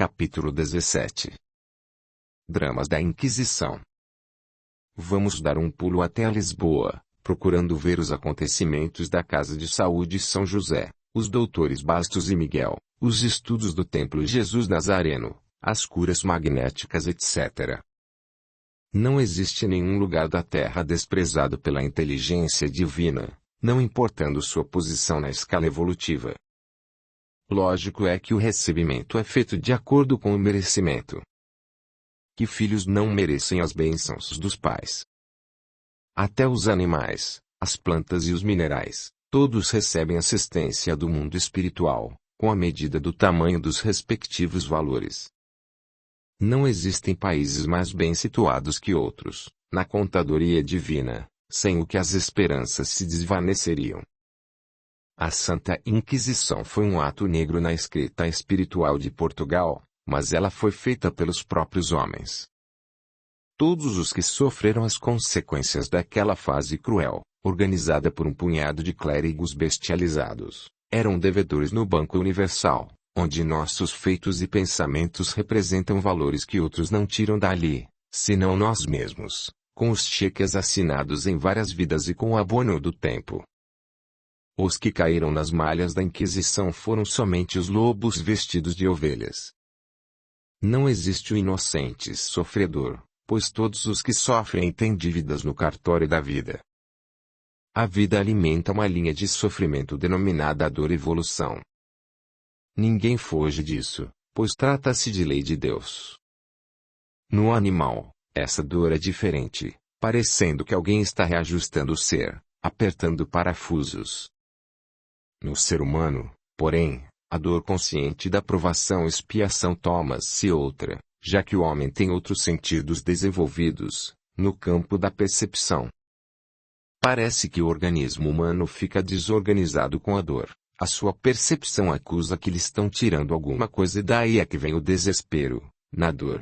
Capítulo 17. Dramas da Inquisição. Vamos dar um pulo até a Lisboa, procurando ver os acontecimentos da Casa de Saúde São José, os doutores Bastos e Miguel, os estudos do Templo Jesus Nazareno, as curas magnéticas etc. Não existe nenhum lugar da Terra desprezado pela inteligência divina, não importando sua posição na escala evolutiva. Lógico é que o recebimento é feito de acordo com o merecimento. Que filhos não merecem as bênçãos dos pais? Até os animais, as plantas e os minerais, todos recebem assistência do mundo espiritual, com a medida do tamanho dos respectivos valores. Não existem países mais bem situados que outros, na contadoria divina, sem o que as esperanças se desvaneceriam. A Santa Inquisição foi um ato negro na escrita espiritual de Portugal, mas ela foi feita pelos próprios homens. Todos os que sofreram as consequências daquela fase cruel, organizada por um punhado de clérigos bestializados, eram devedores no Banco Universal, onde nossos feitos e pensamentos representam valores que outros não tiram dali, senão nós mesmos, com os cheques assinados em várias vidas e com o abono do tempo. Os que caíram nas malhas da Inquisição foram somente os lobos vestidos de ovelhas. Não existe o inocente sofredor, pois todos os que sofrem têm dívidas no cartório da vida. A vida alimenta uma linha de sofrimento denominada dor-evolução. Ninguém foge disso, pois trata-se de lei de Deus. No animal, essa dor é diferente, parecendo que alguém está reajustando o ser, apertando parafusos. No ser humano, porém, a dor consciente da provação e expiação torna-se outra, já que o homem tem outros sentidos desenvolvidos, no campo da percepção. Parece que o organismo humano fica desorganizado com a dor, a sua percepção acusa que lhe estão tirando alguma coisa e daí é que vem o desespero, na dor.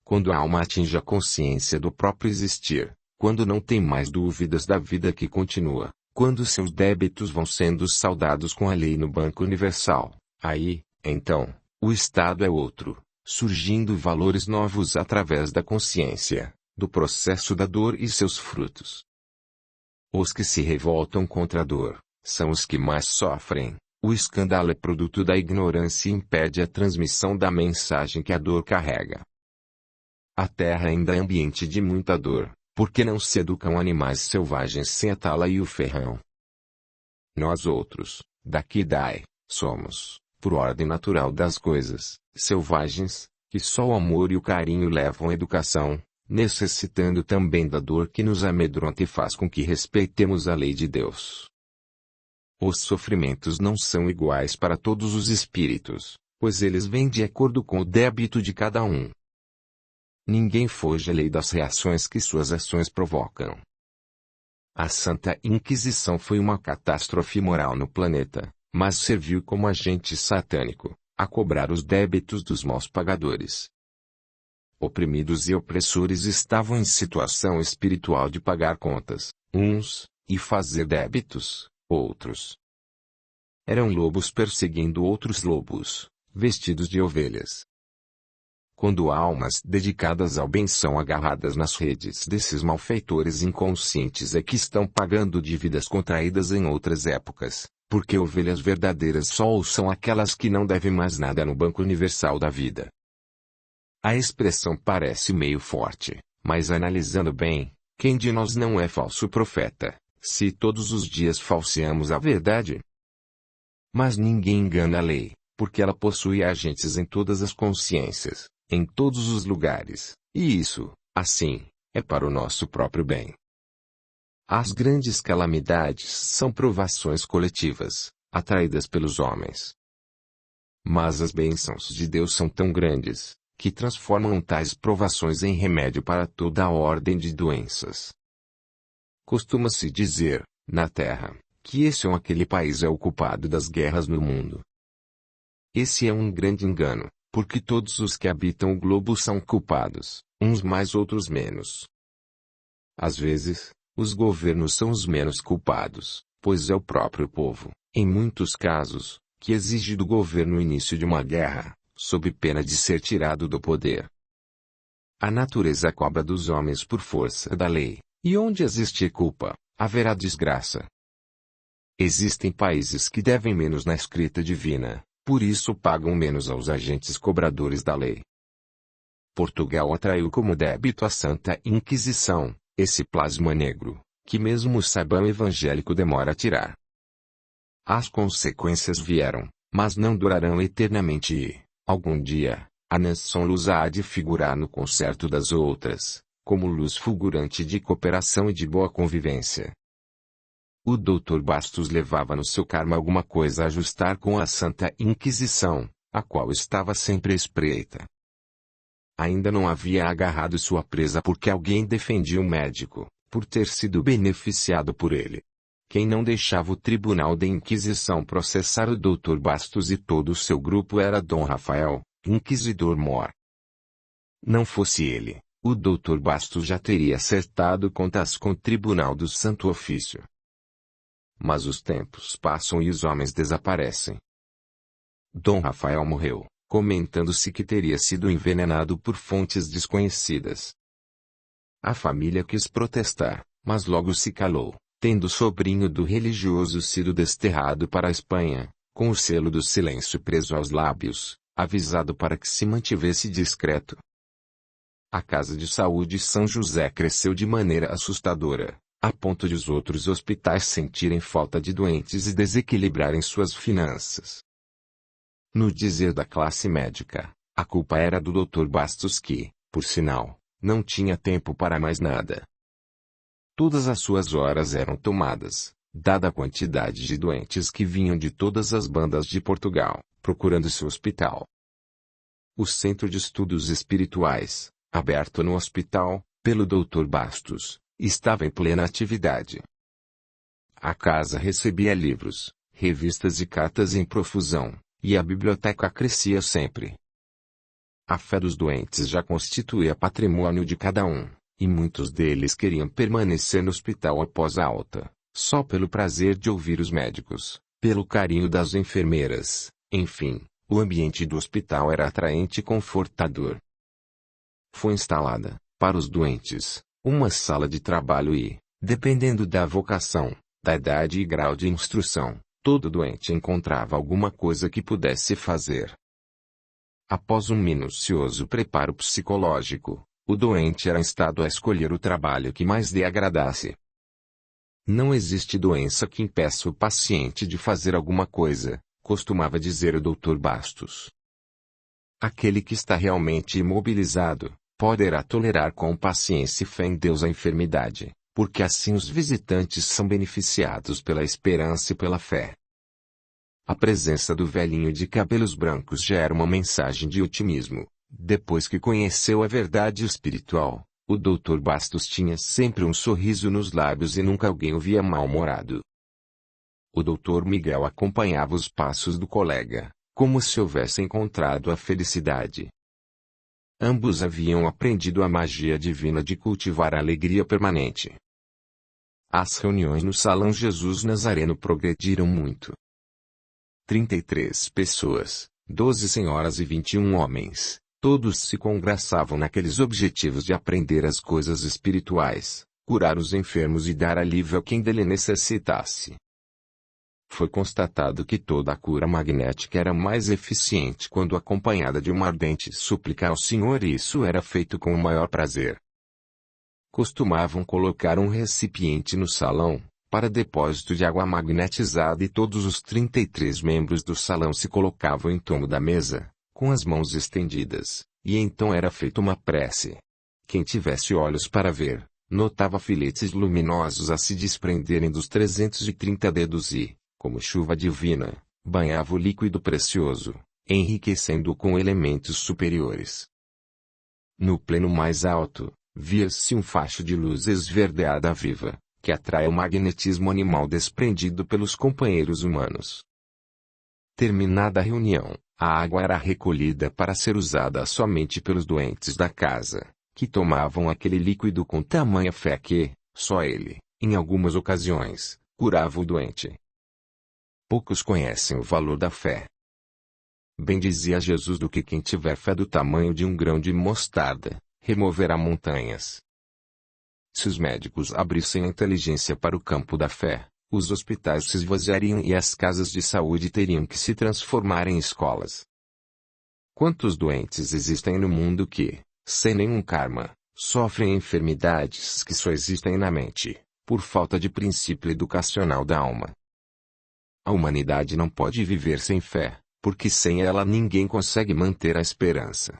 Quando a alma atinge a consciência do próprio existir, quando não tem mais dúvidas da vida que continua, quando seus débitos vão sendo saldados com a lei no Banco Universal, aí, então, o estado é outro, surgindo valores novos através da consciência, do processo da dor e seus frutos. Os que se revoltam contra a dor, são os que mais sofrem. O escândalo é produto da ignorância e impede a transmissão da mensagem que a dor carrega. A terra ainda é ambiente de muita dor, porque não se educam animais selvagens sem a tala e o ferrão. Nós outros, daqui e daí, somos, por ordem natural das coisas, selvagens, que só o amor e o carinho levam à educação, necessitando também da dor que nos amedronta e faz com que respeitemos a lei de Deus. Os sofrimentos não são iguais para todos os espíritos, pois eles vêm de acordo com o débito de cada um. Ninguém foge à lei das reações que suas ações provocam. A Santa Inquisição foi uma catástrofe moral no planeta, mas serviu como agente satânico, a cobrar os débitos dos maus pagadores. Oprimidos e opressores estavam em situação espiritual de pagar contas, uns, e fazer débitos, outros. Eram lobos perseguindo outros lobos, vestidos de ovelhas. Quando almas dedicadas ao bem são agarradas nas redes desses malfeitores inconscientes é que estão pagando dívidas contraídas em outras épocas, porque ovelhas verdadeiras só são aquelas que não devem mais nada no Banco Universal da vida. A expressão parece meio forte, mas analisando bem, quem de nós não é falso profeta, se todos os dias falseamos a verdade? Mas ninguém engana a lei, porque ela possui agentes em todas as consciências, em todos os lugares, e isso, assim, é para o nosso próprio bem. As grandes calamidades são provações coletivas, atraídas pelos homens. Mas as bênçãos de Deus são tão grandes, que transformam tais provações em remédio para toda a ordem de doenças. Costuma-se dizer, na Terra, que esse ou aquele país é o culpado das guerras no mundo. Esse é um grande engano, porque todos os que habitam o globo são culpados, uns mais outros menos. Às vezes, os governos são os menos culpados, pois é o próprio povo, em muitos casos, que exige do governo o início de uma guerra, sob pena de ser tirado do poder. A natureza cobra dos homens por força da lei, e onde existir culpa, haverá desgraça. Existem países que devem menos na escrita divina, por isso pagam menos aos agentes cobradores da lei. Portugal atraiu como débito a Santa Inquisição, esse plasma negro, que mesmo o sabão evangélico demora a tirar. As consequências vieram, mas não durarão eternamente e, algum dia, a nação-luz há de figurar no concerto das outras, como luz fulgurante de cooperação e de boa convivência. O Dr. Bastos levava no seu karma alguma coisa a ajustar com a Santa Inquisição, a qual estava sempre à espreita. Ainda não havia agarrado sua presa porque alguém defendia o médico, por ter sido beneficiado por ele. Quem não deixava o Tribunal da Inquisição processar o Dr. Bastos e todo o seu grupo era Dom Rafael, inquisidor-mor. Não fosse ele, o Dr. Bastos já teria acertado contas com o Tribunal do Santo Ofício. Mas os tempos passam e os homens desaparecem. Dom Rafael morreu, comentando-se que teria sido envenenado por fontes desconhecidas. A família quis protestar, mas logo se calou, tendo o sobrinho do religioso sido desterrado para a Espanha, com o selo do silêncio preso aos lábios, avisado para que se mantivesse discreto. A Casa de Saúde São José cresceu de maneira assustadora, a ponto de os outros hospitais sentirem falta de doentes e desequilibrarem suas finanças. No dizer da classe médica, a culpa era do Dr. Bastos que, por sinal, não tinha tempo para mais nada. Todas as suas horas eram tomadas, dada a quantidade de doentes que vinham de todas as bandas de Portugal, procurando seu hospital. O Centro de Estudos Espirituais, aberto no hospital, pelo Dr. Bastos, estava em plena atividade. A casa recebia livros, revistas e cartas em profusão, e a biblioteca crescia sempre. A fé dos doentes já constituía patrimônio de cada um, e muitos deles queriam permanecer no hospital após a alta, só pelo prazer de ouvir os médicos, pelo carinho das enfermeiras, enfim, o ambiente do hospital era atraente e confortador. Foi instalada, para os doentes, uma sala de trabalho e, dependendo da vocação, da idade e grau de instrução, todo doente encontrava alguma coisa que pudesse fazer. Após um minucioso preparo psicológico, o doente era instado a escolher o trabalho que mais lhe agradasse. Não existe doença que impeça o paciente de fazer alguma coisa, costumava dizer o Dr. Bastos. Aquele que está realmente imobilizado, poderá tolerar com paciência e fé em Deus a enfermidade, porque assim os visitantes são beneficiados pela esperança e pela fé. A presença do velhinho de cabelos brancos já era uma mensagem de otimismo. Depois que conheceu a verdade espiritual, o Dr. Bastos tinha sempre um sorriso nos lábios e nunca alguém o via mal-humorado. O Dr. Miguel acompanhava os passos do colega, como se houvesse encontrado a felicidade. Ambos haviam aprendido a magia divina de cultivar a alegria permanente. As reuniões no Salão Jesus Nazareno progrediram muito. 33 pessoas, 12 senhoras e 21 homens, todos se congraçavam naqueles objetivos de aprender as coisas espirituais, curar os enfermos e dar alívio a quem dele necessitasse. Foi constatado que toda a cura magnética era mais eficiente quando acompanhada de uma ardente súplica ao Senhor e isso era feito com o maior prazer. Costumavam colocar um recipiente no salão, para depósito de água magnetizada e todos os 33 membros do salão se colocavam em torno da mesa, com as mãos estendidas, e então era feita uma prece. Quem tivesse olhos para ver, notava filetes luminosos a se desprenderem dos 330 dedos e, como chuva divina, banhava o líquido precioso, enriquecendo-o com elementos superiores. No plano mais alto, via-se um facho de luz esverdeada viva, que atrai o magnetismo animal desprendido pelos companheiros humanos. Terminada a reunião, a água era recolhida para ser usada somente pelos doentes da casa, que tomavam aquele líquido com tamanha fé que, só ele, em algumas ocasiões, curava o doente. Poucos conhecem o valor da fé. Bem dizia Jesus do que quem tiver fé do tamanho de um grão de mostarda, removerá montanhas. Se os médicos abrissem a inteligência para o campo da fé, os hospitais se esvaziariam e as casas de saúde teriam que se transformar em escolas. Quantos doentes existem no mundo que, sem nenhum karma, sofrem enfermidades que só existem na mente, por falta de princípio educacional da alma? A humanidade não pode viver sem fé, porque sem ela ninguém consegue manter a esperança.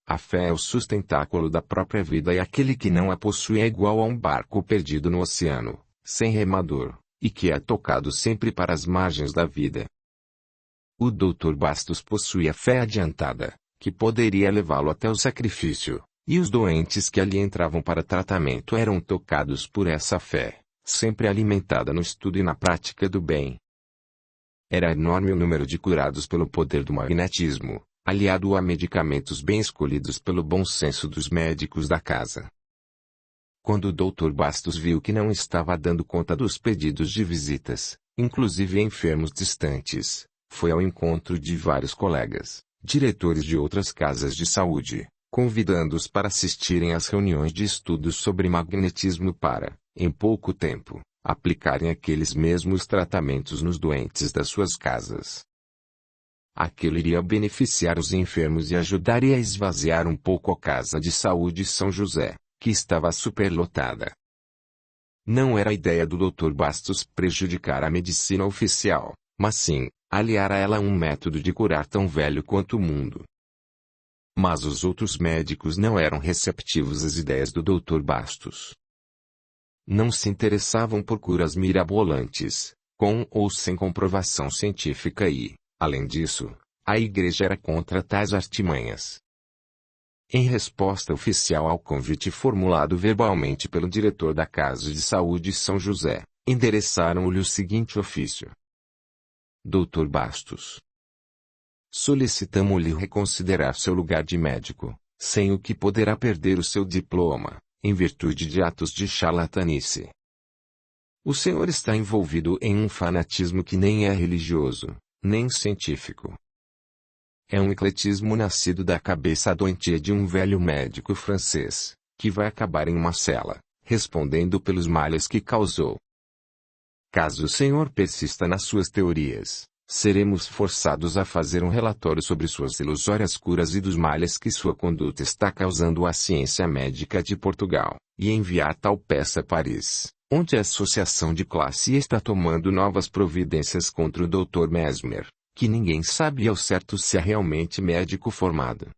A fé é o sustentáculo da própria vida e aquele que não a possui é igual a um barco perdido no oceano, sem remador, e que é tocado sempre para as margens da vida. O Dr. Bastos possuía fé adiantada, que poderia levá-lo até o sacrifício, e os doentes que ali entravam para tratamento eram tocados por essa fé, sempre alimentada no estudo e na prática do bem. Era enorme o número de curados pelo poder do magnetismo, aliado a medicamentos bem escolhidos pelo bom senso dos médicos da casa. Quando o Dr. Bastos viu que não estava dando conta dos pedidos de visitas, inclusive enfermos distantes, foi ao encontro de vários colegas, diretores de outras casas de saúde, convidando-os para assistirem às reuniões de estudos sobre magnetismo para, em pouco tempo, aplicarem aqueles mesmos tratamentos nos doentes das suas casas. Aquilo iria beneficiar os enfermos e ajudaria a esvaziar um pouco a casa de saúde São José, que estava superlotada. Não era a ideia do Dr. Bastos prejudicar a medicina oficial, mas sim, aliar a ela um método de curar tão velho quanto o mundo. Mas os outros médicos não eram receptivos às ideias do Dr. Bastos. Não se interessavam por curas mirabolantes, com ou sem comprovação científica e, além disso, a igreja era contra tais artimanhas. Em resposta oficial ao convite formulado verbalmente pelo diretor da Casa de Saúde São José, endereçaram-lhe o seguinte ofício: Dr. Bastos, solicitamo-lhe reconsiderar seu lugar de médico, sem o que poderá perder o seu diploma, em virtude de atos de charlatanice. O senhor está envolvido em um fanatismo que nem é religioso, nem científico. É um ecletismo nascido da cabeça doentia de um velho médico francês, que vai acabar em uma cela, respondendo pelos males que causou. Caso o senhor persista nas suas teorias, seremos forçados a fazer um relatório sobre suas ilusórias curas e dos males que sua conduta está causando à ciência médica de Portugal, e enviar tal peça a Paris, onde a associação de classe está tomando novas providências contra o Dr. Mesmer, que ninguém sabe ao certo se é realmente médico formado.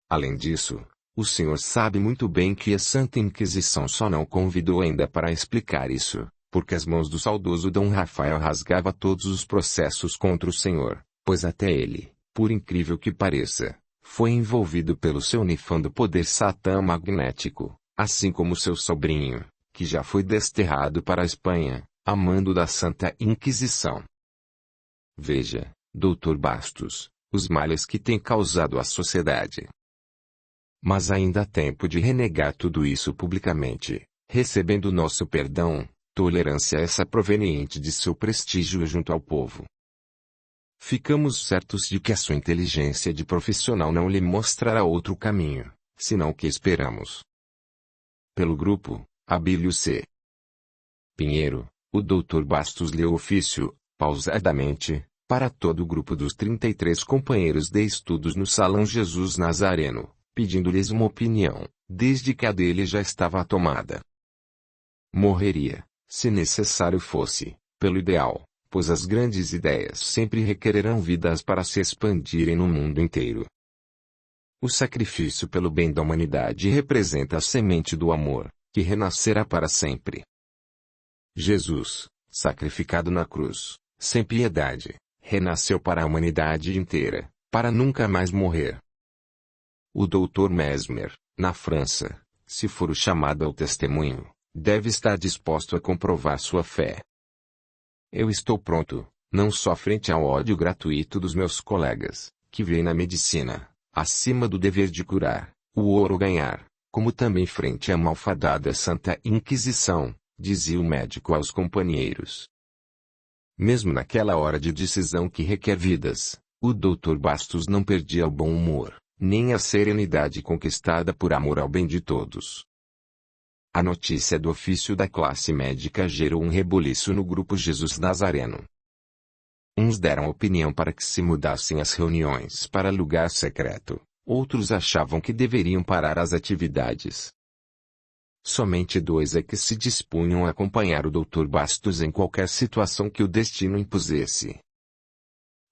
Além disso, o senhor sabe muito bem que a Santa Inquisição só não convidou ainda para explicar isso, porque as mãos do saudoso Dom Rafael rasgava todos os processos contra o senhor, pois até ele, por incrível que pareça, foi envolvido pelo seu nefando poder satã magnético, assim como seu sobrinho, que já foi desterrado para a Espanha, a mando da Santa Inquisição. Veja, Dr. Bastos, os males que tem causado à sociedade. Mas ainda há tempo de renegar tudo isso publicamente, recebendo nosso perdão, tolerância essa proveniente de seu prestígio junto ao povo. Ficamos certos de que a sua inteligência de profissional não lhe mostrará outro caminho, senão o que esperamos. Pelo grupo, Abílio C. Pinheiro, o Dr. Bastos leu o ofício, pausadamente, para todo o grupo dos 33 companheiros de estudos no Salão Jesus Nazareno, pedindo-lhes uma opinião, desde que a dele já estava tomada. Morreria, se necessário fosse, pelo ideal, pois as grandes ideias sempre requererão vidas para se expandirem no mundo inteiro. O sacrifício pelo bem da humanidade representa a semente do amor, que renascerá para sempre. Jesus, sacrificado na cruz, sem piedade, renasceu para a humanidade inteira, para nunca mais morrer. O Dr. Mesmer, na França, se for o chamado ao testemunho, deve estar disposto a comprovar sua fé. Eu estou pronto, não só frente ao ódio gratuito dos meus colegas, que veem na medicina, acima do dever de curar, o ouro ganhar, como também frente à malfadada Santa Inquisição, dizia o médico aos companheiros. Mesmo naquela hora de decisão que requer vidas, O Dr. Bastos não perdia o bom humor, nem a serenidade conquistada por amor ao bem de todos. A notícia do ofício da classe médica gerou um rebuliço no grupo Jesus Nazareno. Uns deram opinião para que se mudassem as reuniões para lugar secreto, outros achavam que deveriam parar as atividades. Somente 2 é que se dispunham a acompanhar o Dr. Bastos em qualquer situação que o destino impusesse.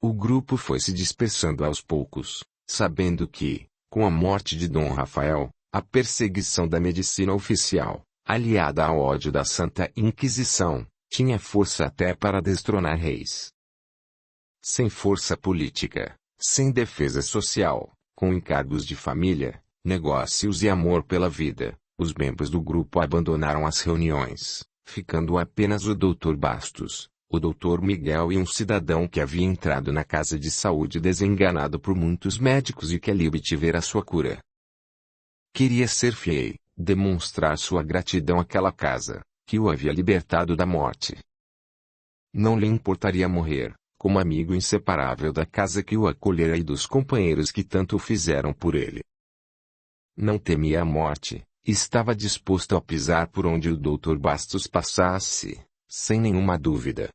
O grupo foi se dispersando aos poucos, sabendo que, com a morte de Dom Rafael, a perseguição da medicina oficial, aliada ao ódio da Santa Inquisição, tinha força até para destronar reis. Sem força política, sem defesa social, com encargos de família, negócios e amor pela vida, os membros do grupo abandonaram as reuniões, ficando apenas o Dr. Bastos, o Dr. Miguel e um cidadão que havia entrado na casa de saúde desenganado por muitos médicos e que ali obtivera sua cura. Queria ser fiel, demonstrar sua gratidão àquela casa, que o havia libertado da morte. Não lhe importaria morrer, como amigo inseparável da casa que o acolhera e dos companheiros que tanto fizeram por ele. Não temia a morte, estava disposto a pisar por onde o Dr. Bastos passasse, sem nenhuma dúvida.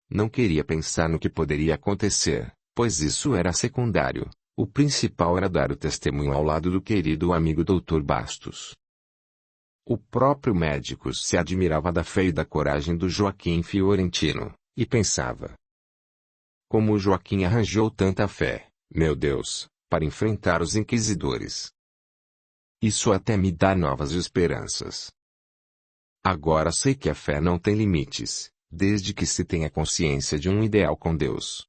Não queria pensar no que poderia acontecer, pois isso era secundário. O principal era dar o testemunho ao lado do querido amigo Dr. Bastos. O próprio médico se admirava da fé e da coragem do Joaquim Fiorentino, e pensava: como o Joaquim arranjou tanta fé, meu Deus, para enfrentar os inquisidores. Isso até me dá novas esperanças. Agora sei que a fé não tem limites, desde que se tenha consciência de um ideal com Deus.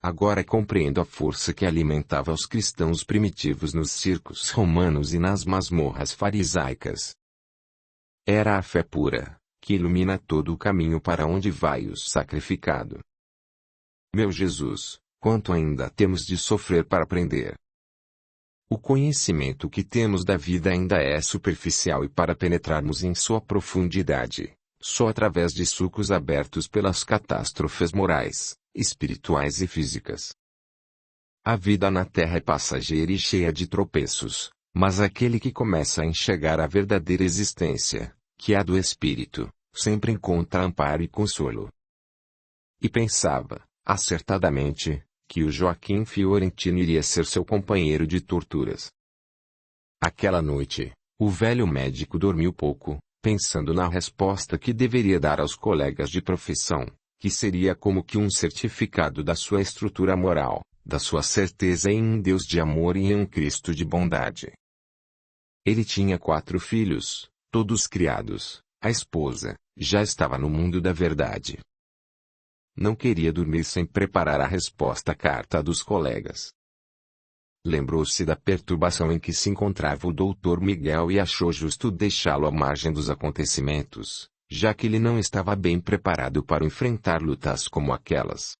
Agora compreendo a força que alimentava os cristãos primitivos nos circos romanos e nas masmorras farisaicas. Era a fé pura, que ilumina todo o caminho para onde vai o sacrificado. Meu Jesus, quanto ainda temos de sofrer para aprender. O conhecimento que temos da vida ainda é superficial e para penetrarmos em sua profundidade, só através de sulcos abertos pelas catástrofes morais, espirituais e físicas. A vida na terra é passageira e cheia de tropeços, mas aquele que começa a enxergar a verdadeira existência, que é a do Espírito, sempre encontra amparo e consolo. E pensava, acertadamente, que o Joaquim Fiorentino iria ser seu companheiro de torturas. Aquela noite, o velho médico dormiu pouco, pensando na resposta que deveria dar aos colegas de profissão, que seria como que um certificado da sua estrutura moral, da sua certeza em um Deus de amor e em um Cristo de bondade. Ele tinha 4 filhos, todos criados, a esposa, já estava no mundo da verdade. Não queria dormir sem preparar a resposta à carta dos colegas. Lembrou-se da perturbação em que se encontrava o Dr. Miguel e achou justo deixá-lo à margem dos acontecimentos, já que ele não estava bem preparado para enfrentar lutas como aquelas.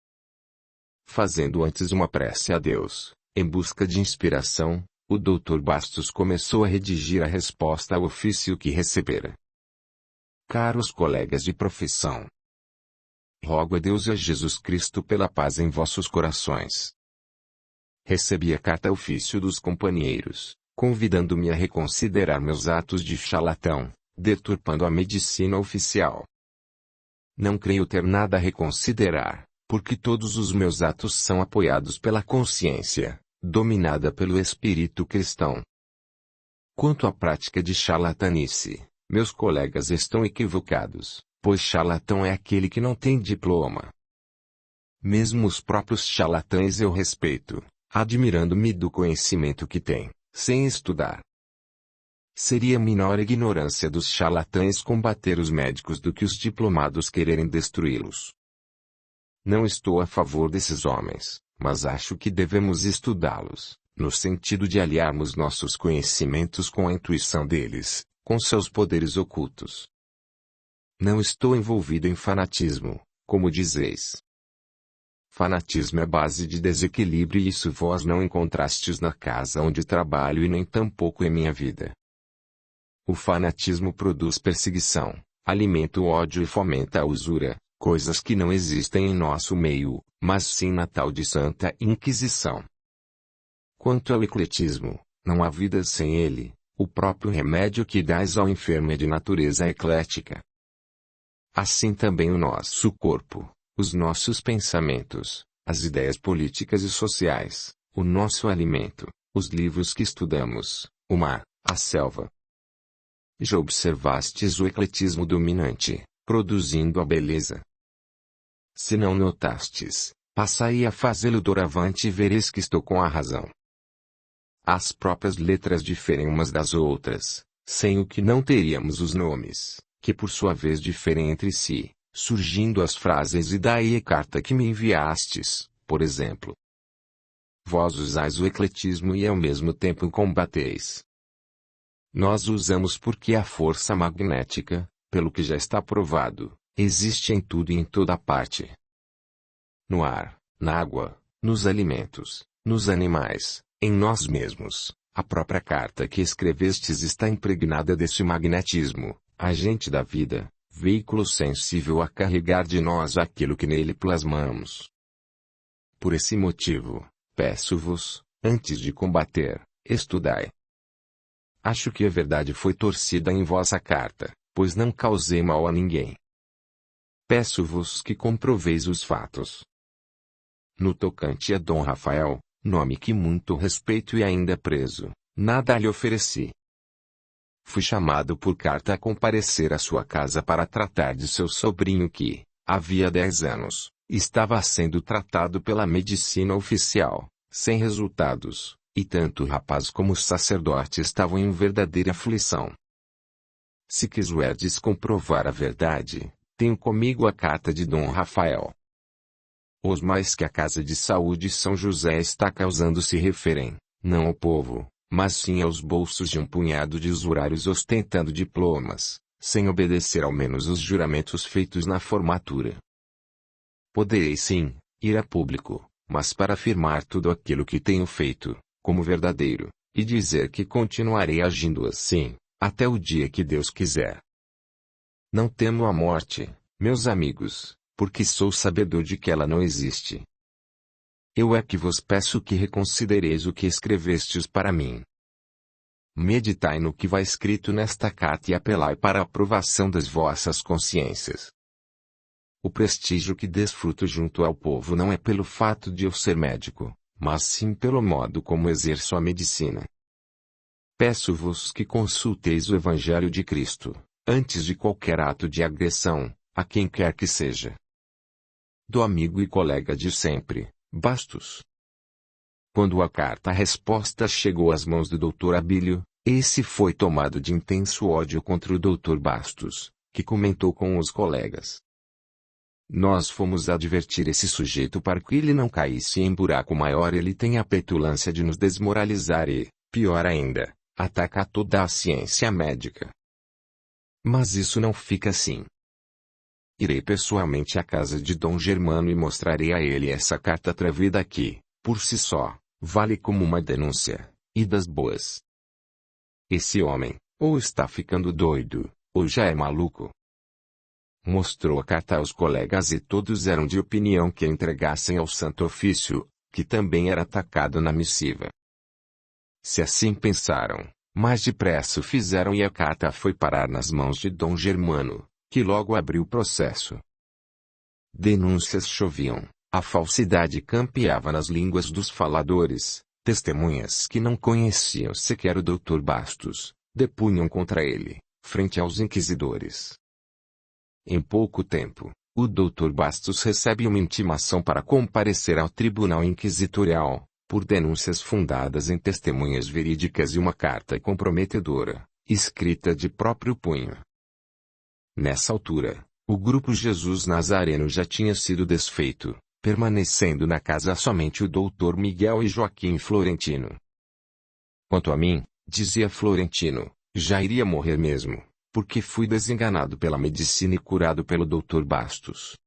Fazendo antes uma prece a Deus, em busca de inspiração, o Dr. Bastos começou a redigir a resposta ao ofício que recebera. Caros colegas de profissão, rogo a Deus e a Jesus Cristo pela paz em vossos corações. Recebi a carta-ofício dos companheiros, convidando-me a reconsiderar meus atos de charlatão, deturpando a medicina oficial. Não creio ter nada a reconsiderar, porque todos os meus atos são apoiados pela consciência, dominada pelo espírito cristão. Quanto à prática de charlatanice, meus colegas estão equivocados, pois charlatão é aquele que não tem diploma. Mesmo os próprios charlatães eu respeito, admirando-me do conhecimento que têm, sem estudar. Seria menor ignorância dos charlatães combater os médicos do que os diplomados quererem destruí-los. Não estou a favor desses homens, mas acho que devemos estudá-los, no sentido de aliarmos nossos conhecimentos com a intuição deles, com seus poderes ocultos. Não estou envolvido em fanatismo, como dizeis. Fanatismo é base de desequilíbrio e isso vós não encontrastes na casa onde trabalho e nem tampouco em minha vida. O fanatismo produz perseguição, alimenta o ódio e fomenta a usura, coisas que não existem em nosso meio, mas sim na tal de Santa Inquisição. Quanto ao ecletismo, não há vida sem ele, o próprio remédio que dás ao enfermo é de natureza eclética. Assim também o nosso corpo, os nossos pensamentos, as ideias políticas e sociais, o nosso alimento, os livros que estudamos, o mar, a selva. Já observastes o ecletismo dominante, produzindo a beleza? Se não notastes, passai a fazê-lo doravante e vereis que estou com a razão. As próprias letras diferem umas das outras, sem o que não teríamos os nomes, que por sua vez diferem entre si, surgindo as frases e daí a carta que me enviastes, por exemplo. Vós usais o ecletismo e ao mesmo tempo o combateis. Nós usamos porque a força magnética, pelo que já está provado, existe em tudo e em toda parte. No ar, na água, nos alimentos, nos animais, em nós mesmos, a própria carta que escrevestes está impregnada desse magnetismo, agente da vida, veículo sensível a carregar de nós aquilo que nele plasmamos. Por esse motivo, peço-vos, antes de combater, estudai. Acho que a verdade foi torcida em vossa carta, pois não causei mal a ninguém. Peço-vos que comproveis os fatos. No tocante a Dom Rafael, nome que muito respeito e ainda preso, nada lhe ofereci. Fui chamado por carta a comparecer à sua casa para tratar de seu sobrinho que, havia 10 anos, estava sendo tratado pela medicina oficial, sem resultados, e tanto o rapaz como o sacerdote estavam em verdadeira aflição. Se quiserdes comprovar a verdade, tenho comigo a carta de Dom Rafael. Os mais que a Casa de Saúde São José está causando se referem, não ao povo, mas sim aos bolsos de um punhado de usurários ostentando diplomas, sem obedecer ao menos os juramentos feitos na formatura. Poderei sim, ir a público, mas para afirmar tudo aquilo que tenho feito, como verdadeiro, e dizer que continuarei agindo assim, até o dia que Deus quiser. Não temo a morte, meus amigos, porque sou sabedor de que ela não existe. Eu é que vos peço que reconsidereis o que escrevestes para mim. Meditai no que vai escrito nesta carta e apelai para a aprovação das vossas consciências. O prestígio que desfruto junto ao povo não é pelo fato de eu ser médico, mas sim pelo modo como exerço a medicina. Peço-vos que consulteis o Evangelho de Cristo, antes de qualquer ato de agressão, a quem quer que seja. Do amigo e colega de sempre, Bastos. Quando a carta-resposta chegou às mãos do Dr. Abílio, esse foi tomado de intenso ódio contra o Dr. Bastos, que comentou com os colegas. Nós fomos advertir esse sujeito para que ele não caísse em buraco maior. Ele tem a petulância de nos desmoralizar e, pior ainda, atacar toda a ciência médica. Mas isso não fica assim. Irei pessoalmente à casa de Dom Germano e mostrarei a ele essa carta atrevida que, por si só, vale como uma denúncia, e das boas. Esse homem, ou está ficando doido, ou já é maluco. Mostrou a carta aos colegas e todos eram de opinião que a entregassem ao Santo Ofício, que também era atacado na missiva. Se assim pensaram, mais depressa o fizeram e a carta foi parar nas mãos de Dom Germano, que logo abriu o processo. Denúncias choviam, a falsidade campeava nas línguas dos faladores, testemunhas que não conheciam sequer o Dr. Bastos, depunham contra ele, frente aos inquisidores. Em pouco tempo, o Dr. Bastos recebe uma intimação para comparecer ao Tribunal Inquisitorial, por denúncias fundadas em testemunhas verídicas e uma carta comprometedora, escrita de próprio punho. Nessa altura, o grupo Jesus Nazareno já tinha sido desfeito, permanecendo na casa somente o Dr. Miguel e Joaquim Florentino. Quanto a mim, dizia Florentino, já iria morrer mesmo, porque fui desenganado pela medicina e curado pelo Dr. Bastos.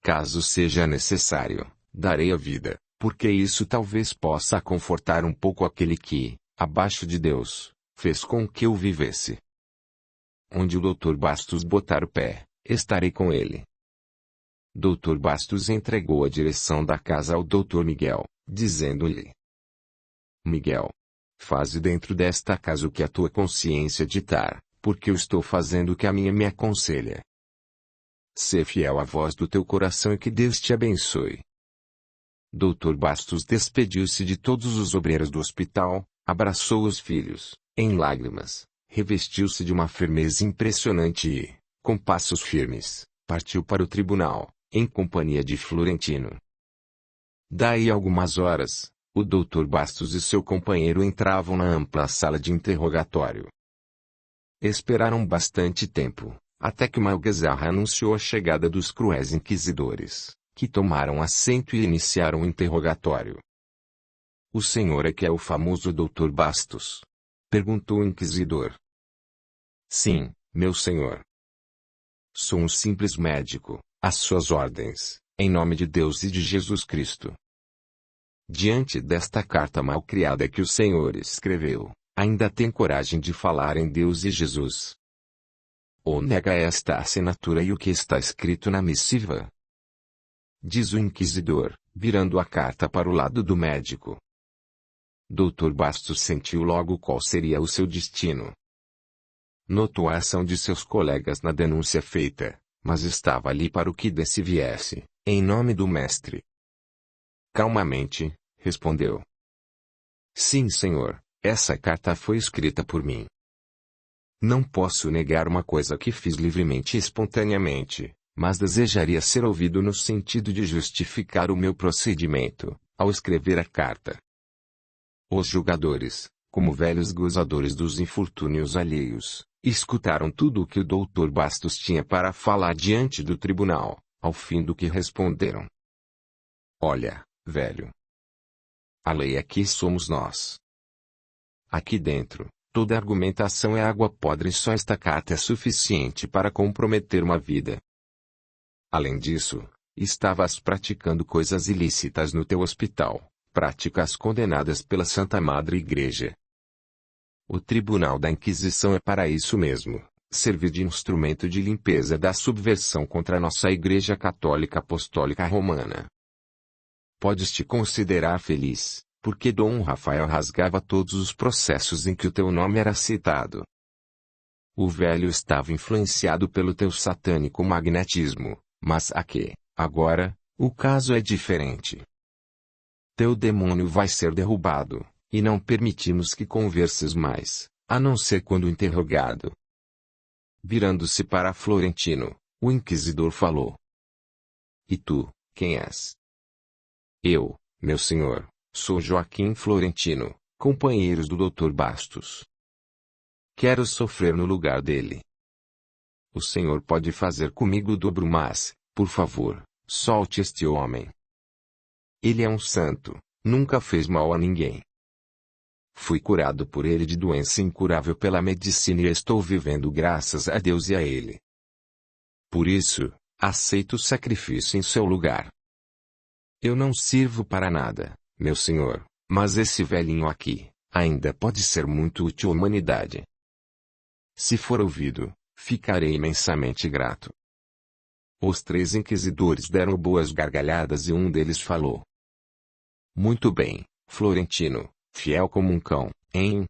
Caso seja necessário, darei a vida, porque isso talvez possa confortar um pouco aquele que, abaixo de Deus, fez com que eu vivesse. Onde o Dr. Bastos botar o pé, estarei com ele. Dr. Bastos entregou a direção da casa ao Dr. Miguel, dizendo-lhe: Miguel, faze dentro desta casa o que a tua consciência ditar, porque eu estou fazendo o que a minha me aconselha. Sê fiel à voz do teu coração e que Deus te abençoe. Dr. Bastos despediu-se de todos os obreiros do hospital, abraçou os filhos, em lágrimas, revestiu-se de uma firmeza impressionante e, com passos firmes, partiu para o tribunal, em companhia de Florentino. Daí algumas horas, o Dr. Bastos e seu companheiro entravam na ampla sala de interrogatório. Esperaram bastante tempo, até que uma algazarra anunciou a chegada dos cruéis inquisidores, que tomaram assento e iniciaram o interrogatório. O senhor é que é o famoso Dr. Bastos? Perguntou o inquisidor. Sim, meu senhor. Sou um simples médico, às suas ordens, em nome de Deus e de Jesus Cristo. Diante desta carta malcriada que o senhor escreveu, ainda tem coragem de falar em Deus e Jesus? Ou nega esta assinatura e o que está escrito na missiva? Diz o inquisidor, virando a carta para o lado do médico. Dr. Bastos sentiu logo qual seria o seu destino. Notou a ação de seus colegas na denúncia feita, mas estava ali para o que desse viesse, em nome do mestre. Calmamente, respondeu. Sim, senhor, essa carta foi escrita por mim. Não posso negar uma coisa que fiz livremente e espontaneamente, mas desejaria ser ouvido no sentido de justificar o meu procedimento, ao escrever a carta. Os julgadores, como velhos gozadores dos infortúnios alheios, escutaram tudo o que o Dr. Bastos tinha para falar diante do tribunal, ao fim do que responderam. Olha, velho. A lei aqui somos nós. Aqui dentro, toda argumentação é água podre e só esta carta é suficiente para comprometer uma vida. Além disso, estavas praticando coisas ilícitas no teu hospital, práticas condenadas pela Santa Madre Igreja. O Tribunal da Inquisição é para isso mesmo, servir de instrumento de limpeza da subversão contra a nossa Igreja Católica Apostólica Romana. Podes te considerar feliz, porque Dom Rafael rasgava todos os processos em que o teu nome era citado. O velho estava influenciado pelo teu satânico magnetismo, mas aqui, agora, o caso é diferente. Teu demônio vai ser derrubado, e não permitimos que converses mais, a não ser quando interrogado. Virando-se para Florentino, o inquisidor falou. E tu, quem és? Eu, meu senhor, sou Joaquim Florentino, companheiros do Dr. Bastos. Quero sofrer no lugar dele. O senhor pode fazer comigo o dobro, mas, por favor, solte este homem. Ele é um santo, nunca fez mal a ninguém. Fui curado por ele de doença incurável pela medicina e estou vivendo graças a Deus e a ele. Por isso, aceito o sacrifício em seu lugar. Eu não sirvo para nada, meu senhor, mas esse velhinho aqui, ainda pode ser muito útil à humanidade. Se for ouvido, ficarei imensamente grato. Os três inquisidores deram boas gargalhadas e um deles falou. Muito bem, Florentino, fiel como um cão, hein?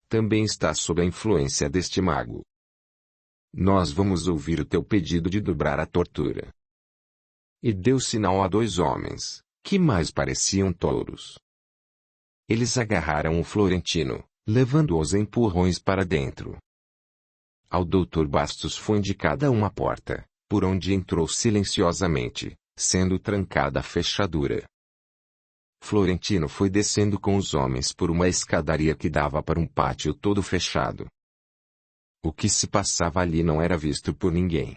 Também está sob a influência deste mago. Nós vamos ouvir o teu pedido de dobrar a tortura. E deu sinal a dois homens, que mais pareciam touros. Eles agarraram o Florentino, levando-os a empurrões para dentro. Ao Dr. Bastos foi indicada uma porta, por onde entrou silenciosamente, sendo trancada a fechadura. Florentino foi descendo com os homens por uma escadaria que dava para um pátio todo fechado. O que se passava ali não era visto por ninguém.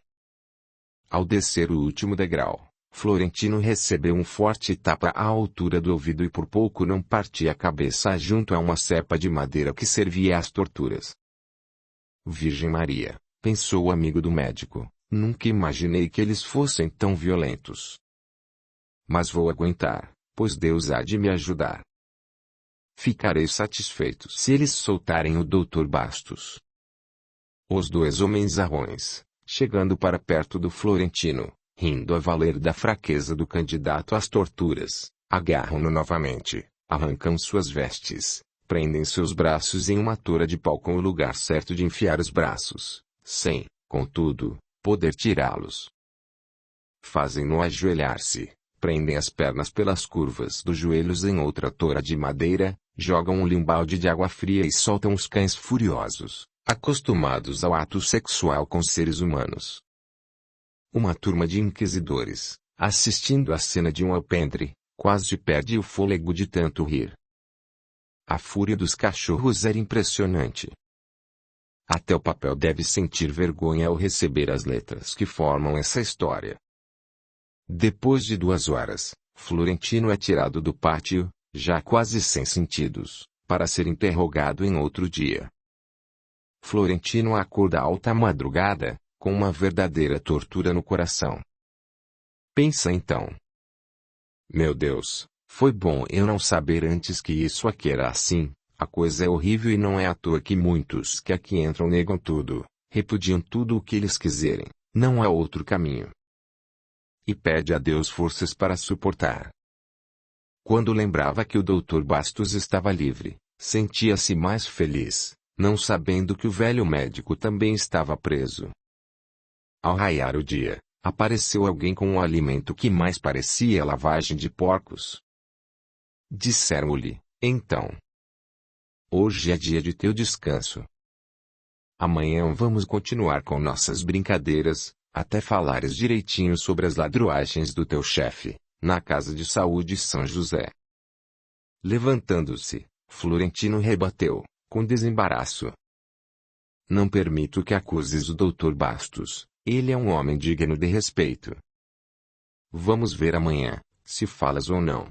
Ao descer o último degrau, Florentino recebeu um forte tapa à altura do ouvido e por pouco não partia a cabeça junto a uma cepa de madeira que servia às torturas. Virgem Maria, pensou o amigo do médico, nunca imaginei que eles fossem tão violentos. Mas vou aguentar, pois Deus há de me ajudar. Ficarei satisfeito se eles soltarem o Dr. Bastos. Os dois homens arrões, chegando para perto do Florentino, rindo a valer da fraqueza do candidato às torturas, agarram-no novamente, arrancam suas vestes, prendem seus braços em uma tora de pau com o lugar certo de enfiar os braços, sem, contudo, poder tirá-los. Fazem-no ajoelhar-se, prendem as pernas pelas curvas dos joelhos em outra tora de madeira, jogam-lhe um balde de água fria e soltam os cães furiosos, acostumados ao ato sexual com seres humanos. Uma turma de inquisidores, assistindo à cena de um alpendre, quase perde o fôlego de tanto rir. A fúria dos cachorros era impressionante. Até o papel deve sentir vergonha ao receber as letras que formam essa história. Depois de 2 horas, Florentino é tirado do pátio, já quase sem sentidos, para ser interrogado em outro dia. Florentino acorda alta madrugada, com uma verdadeira tortura no coração. Pensa então. Meu Deus, foi bom eu não saber antes que isso aqui era assim, a coisa é horrível e não é à toa que muitos que aqui entram negam tudo, repudiam tudo o que eles quiserem, não há outro caminho. E pede a Deus forças para suportar. Quando lembrava que o Dr. Bastos estava livre, sentia-se mais feliz, não sabendo que o velho médico também estava preso. Ao raiar o dia, apareceu alguém com um alimento que mais parecia lavagem de porcos. Disseram-lhe, então: hoje é dia de teu descanso. Amanhã vamos continuar com nossas brincadeiras, até falares direitinho sobre as ladruagens do teu chefe, na casa de saúde São José. Levantando-se, Florentino rebateu, com desembaraço: não permito que acuses o Dr. Bastos, ele é um homem digno de respeito. Vamos ver amanhã, se falas ou não.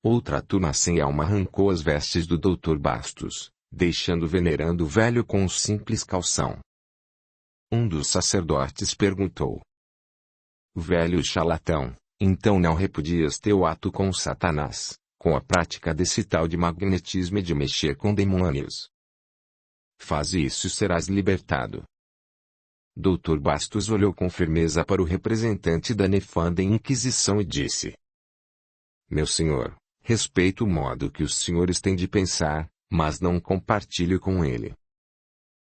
Outra turma sem alma arrancou as vestes do Dr. Bastos, deixando venerando o velho com um simples calção. Um dos sacerdotes perguntou: velho charlatão, então não repudias teu ato com Satanás, com a prática desse tal de magnetismo e de mexer com demônios? Faz isso e serás libertado. Dr. Bastos olhou com firmeza para o representante da nefanda Inquisição e disse: meu senhor, respeito o modo que os senhores têm de pensar, mas não compartilho com ele.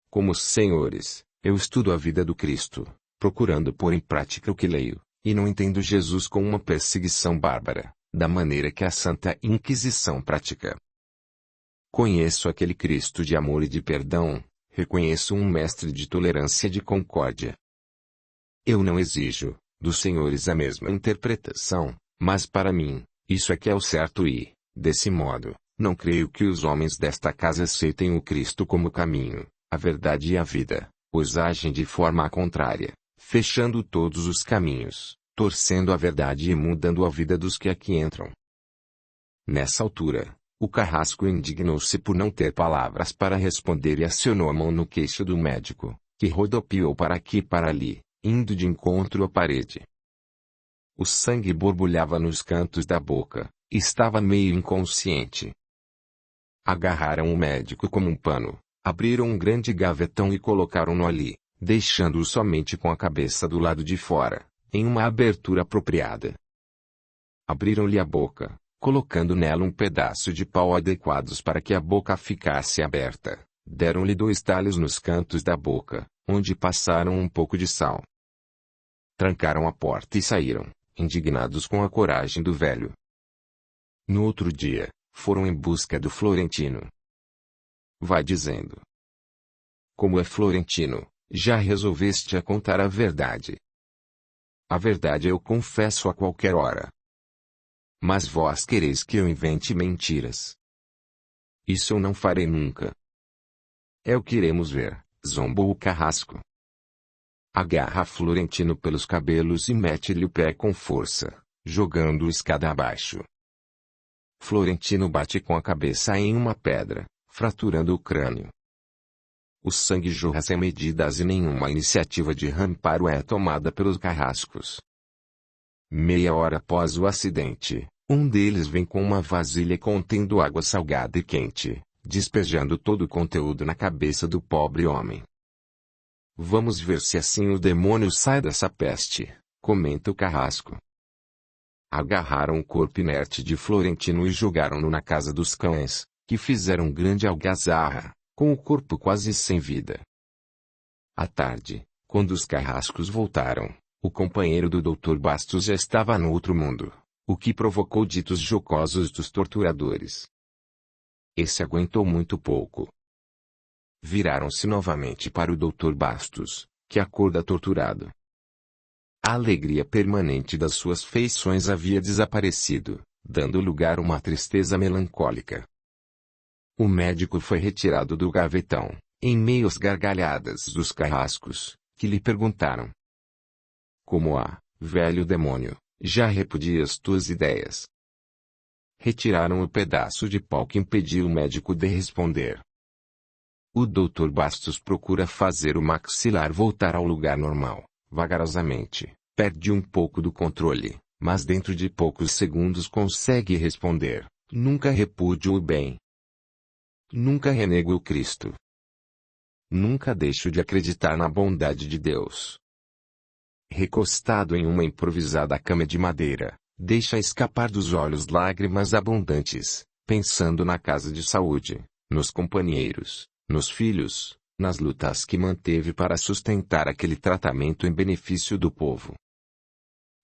Como os senhores, eu estudo a vida do Cristo, procurando pôr em prática o que leio, e não entendo Jesus como uma perseguição bárbara, da maneira que a Santa Inquisição pratica. Conheço aquele Cristo de amor e de perdão, reconheço um mestre de tolerância e de concórdia. Eu não exijo, dos senhores a mesma interpretação, mas para mim, isso é que é o certo e, desse modo, não creio que os homens desta casa aceitem o Cristo como caminho, a verdade e a vida, pois agem de forma contrária, fechando todos os caminhos, torcendo a verdade e mudando a vida dos que aqui entram. Nessa altura, o carrasco indignou-se por não ter palavras para responder e acionou a mão no queixo do médico, que rodopiou para aqui e para ali, indo de encontro à parede. O sangue borbulhava nos cantos da boca, estava meio inconsciente. Agarraram o médico como um pano, abriram um grande gavetão e colocaram-no ali, deixando-o somente com a cabeça do lado de fora, em uma abertura apropriada. Abriram-lhe a boca, colocando nela um pedaço de pau adequados para que a boca ficasse aberta. Deram-lhe 2 talhos nos cantos da boca, onde passaram um pouco de sal. Trancaram a porta e saíram, indignados com a coragem do velho. No outro dia, foram em busca do Florentino. Vai dizendo. Como é Florentino, já resolveste a contar a verdade? A verdade eu confesso a qualquer hora. Mas vós quereis que eu invente mentiras. Isso eu não farei nunca. É o que iremos ver, zombou o carrasco. Agarra Florentino pelos cabelos e mete-lhe o pé com força, jogando-o escada abaixo. Florentino bate com a cabeça em uma pedra, fraturando o crânio. O sangue jorra sem medidas e nenhuma iniciativa de ramparo é tomada pelos carrascos. Meia hora após o acidente, um deles vem com uma vasilha contendo água salgada e quente, despejando todo o conteúdo na cabeça do pobre homem. Vamos ver se assim o demônio sai dessa peste, comenta o carrasco. Agarraram o corpo inerte de Florentino e jogaram-no na casa dos cães, que fizeram grande algazarra, com o corpo quase sem vida. À tarde, quando os carrascos voltaram, o companheiro do Dr. Bastos já estava no outro mundo, o que provocou ditos jocosos dos torturadores. Esse aguentou muito pouco. Viraram-se novamente para o Dr. Bastos, que acorda torturado. A alegria permanente das suas feições havia desaparecido, dando lugar a uma tristeza melancólica. O médico foi retirado do gavetão, em meio às gargalhadas dos carrascos, que lhe perguntaram: Como há, velho demônio, já repudias tuas ideias? Retiraram o pedaço de pau que impediu o médico de responder. O Dr. Bastos procura fazer o maxilar voltar ao lugar normal. Vagarosamente, perde um pouco do controle, mas dentro de poucos segundos consegue responder: Nunca repudio o bem. Nunca renego o Cristo. Nunca deixo de acreditar na bondade de Deus. Recostado em uma improvisada cama de madeira, deixa escapar dos olhos lágrimas abundantes, pensando na casa de saúde, nos companheiros, nos filhos, nas lutas que manteve para sustentar aquele tratamento em benefício do povo.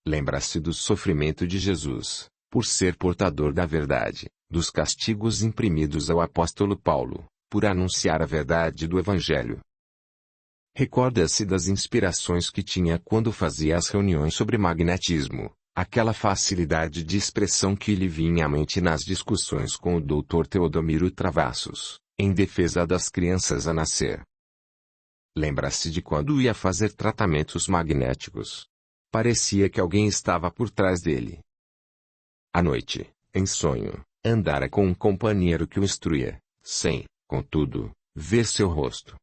Lembra-se do sofrimento de Jesus, por ser portador da verdade, dos castigos imprimidos ao apóstolo Paulo, por anunciar a verdade do Evangelho. Recorda-se das inspirações que tinha quando fazia as reuniões sobre magnetismo, aquela facilidade de expressão que lhe vinha à mente nas discussões com o Dr. Teodomiro Travassos, em defesa das crianças a nascer. Lembra-se de quando ia fazer tratamentos magnéticos. Parecia que alguém estava por trás dele. À noite, em sonho, andara com um companheiro que o instruía, sem, contudo, ver seu rosto.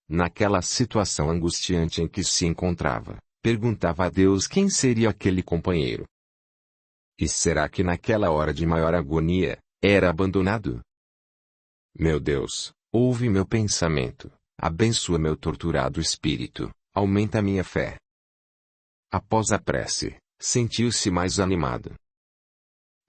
Naquela situação angustiante em que se encontrava, perguntava a Deus quem seria aquele companheiro. E será que naquela hora de maior agonia, era abandonado? Meu Deus, ouve meu pensamento, abençoa meu torturado espírito, aumenta minha fé. Após a prece, sentiu-se mais animado.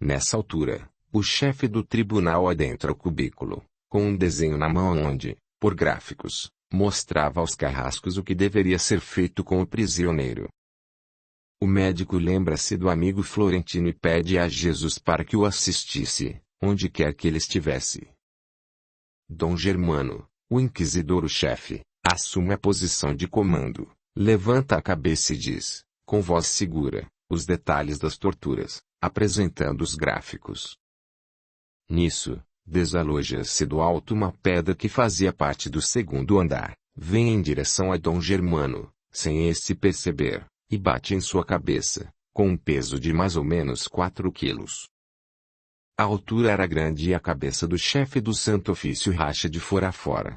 Nessa altura, o chefe do tribunal adentra o cubículo, com um desenho na mão onde, por gráficos, mostrava aos carrascos o que deveria ser feito com o prisioneiro. O médico lembra-se do amigo Florentino e pede a Jesus para que o assistisse, onde quer que ele estivesse. Dom Germano, o inquisidor-chefe, assume a posição de comando, levanta a cabeça e diz, com voz segura, os detalhes das torturas, apresentando os gráficos. Nisso, desaloja-se do alto uma pedra que fazia parte do segundo andar, vem em direção a Dom Germano, sem este perceber, e bate em sua cabeça, com um peso de mais ou menos 4 quilos. A altura era grande e a cabeça do chefe do Santo Ofício racha de fora a fora.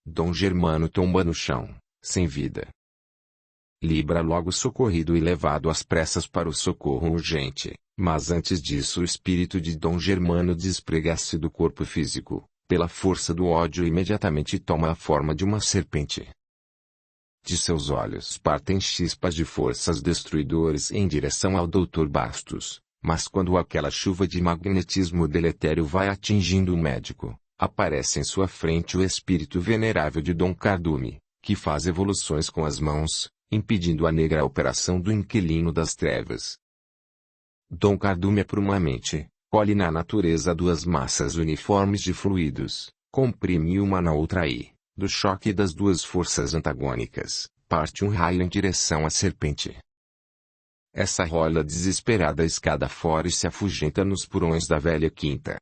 Dom Germano tomba no chão, sem vida. Libra logo socorrido e levado às pressas para o socorro urgente, mas antes disso o espírito de Dom Germano desprega-se do corpo físico, pela força do ódio e imediatamente toma a forma de uma serpente. De seus olhos partem chispas de forças destruidoras em direção ao Dr. Bastos, mas quando aquela chuva de magnetismo deletério vai atingindo o médico, aparece em sua frente o espírito venerável de Dom Cardume, que faz evoluções com as mãos, impedindo a negra operação do inquilino das trevas. Dom Cardume aprumamente, colhe na natureza duas massas uniformes de fluidos, comprime uma na outra e, do choque das duas forças antagônicas, parte um raio em direção à serpente. Essa rola desesperada escada fora e se afugenta nos porões da velha quinta.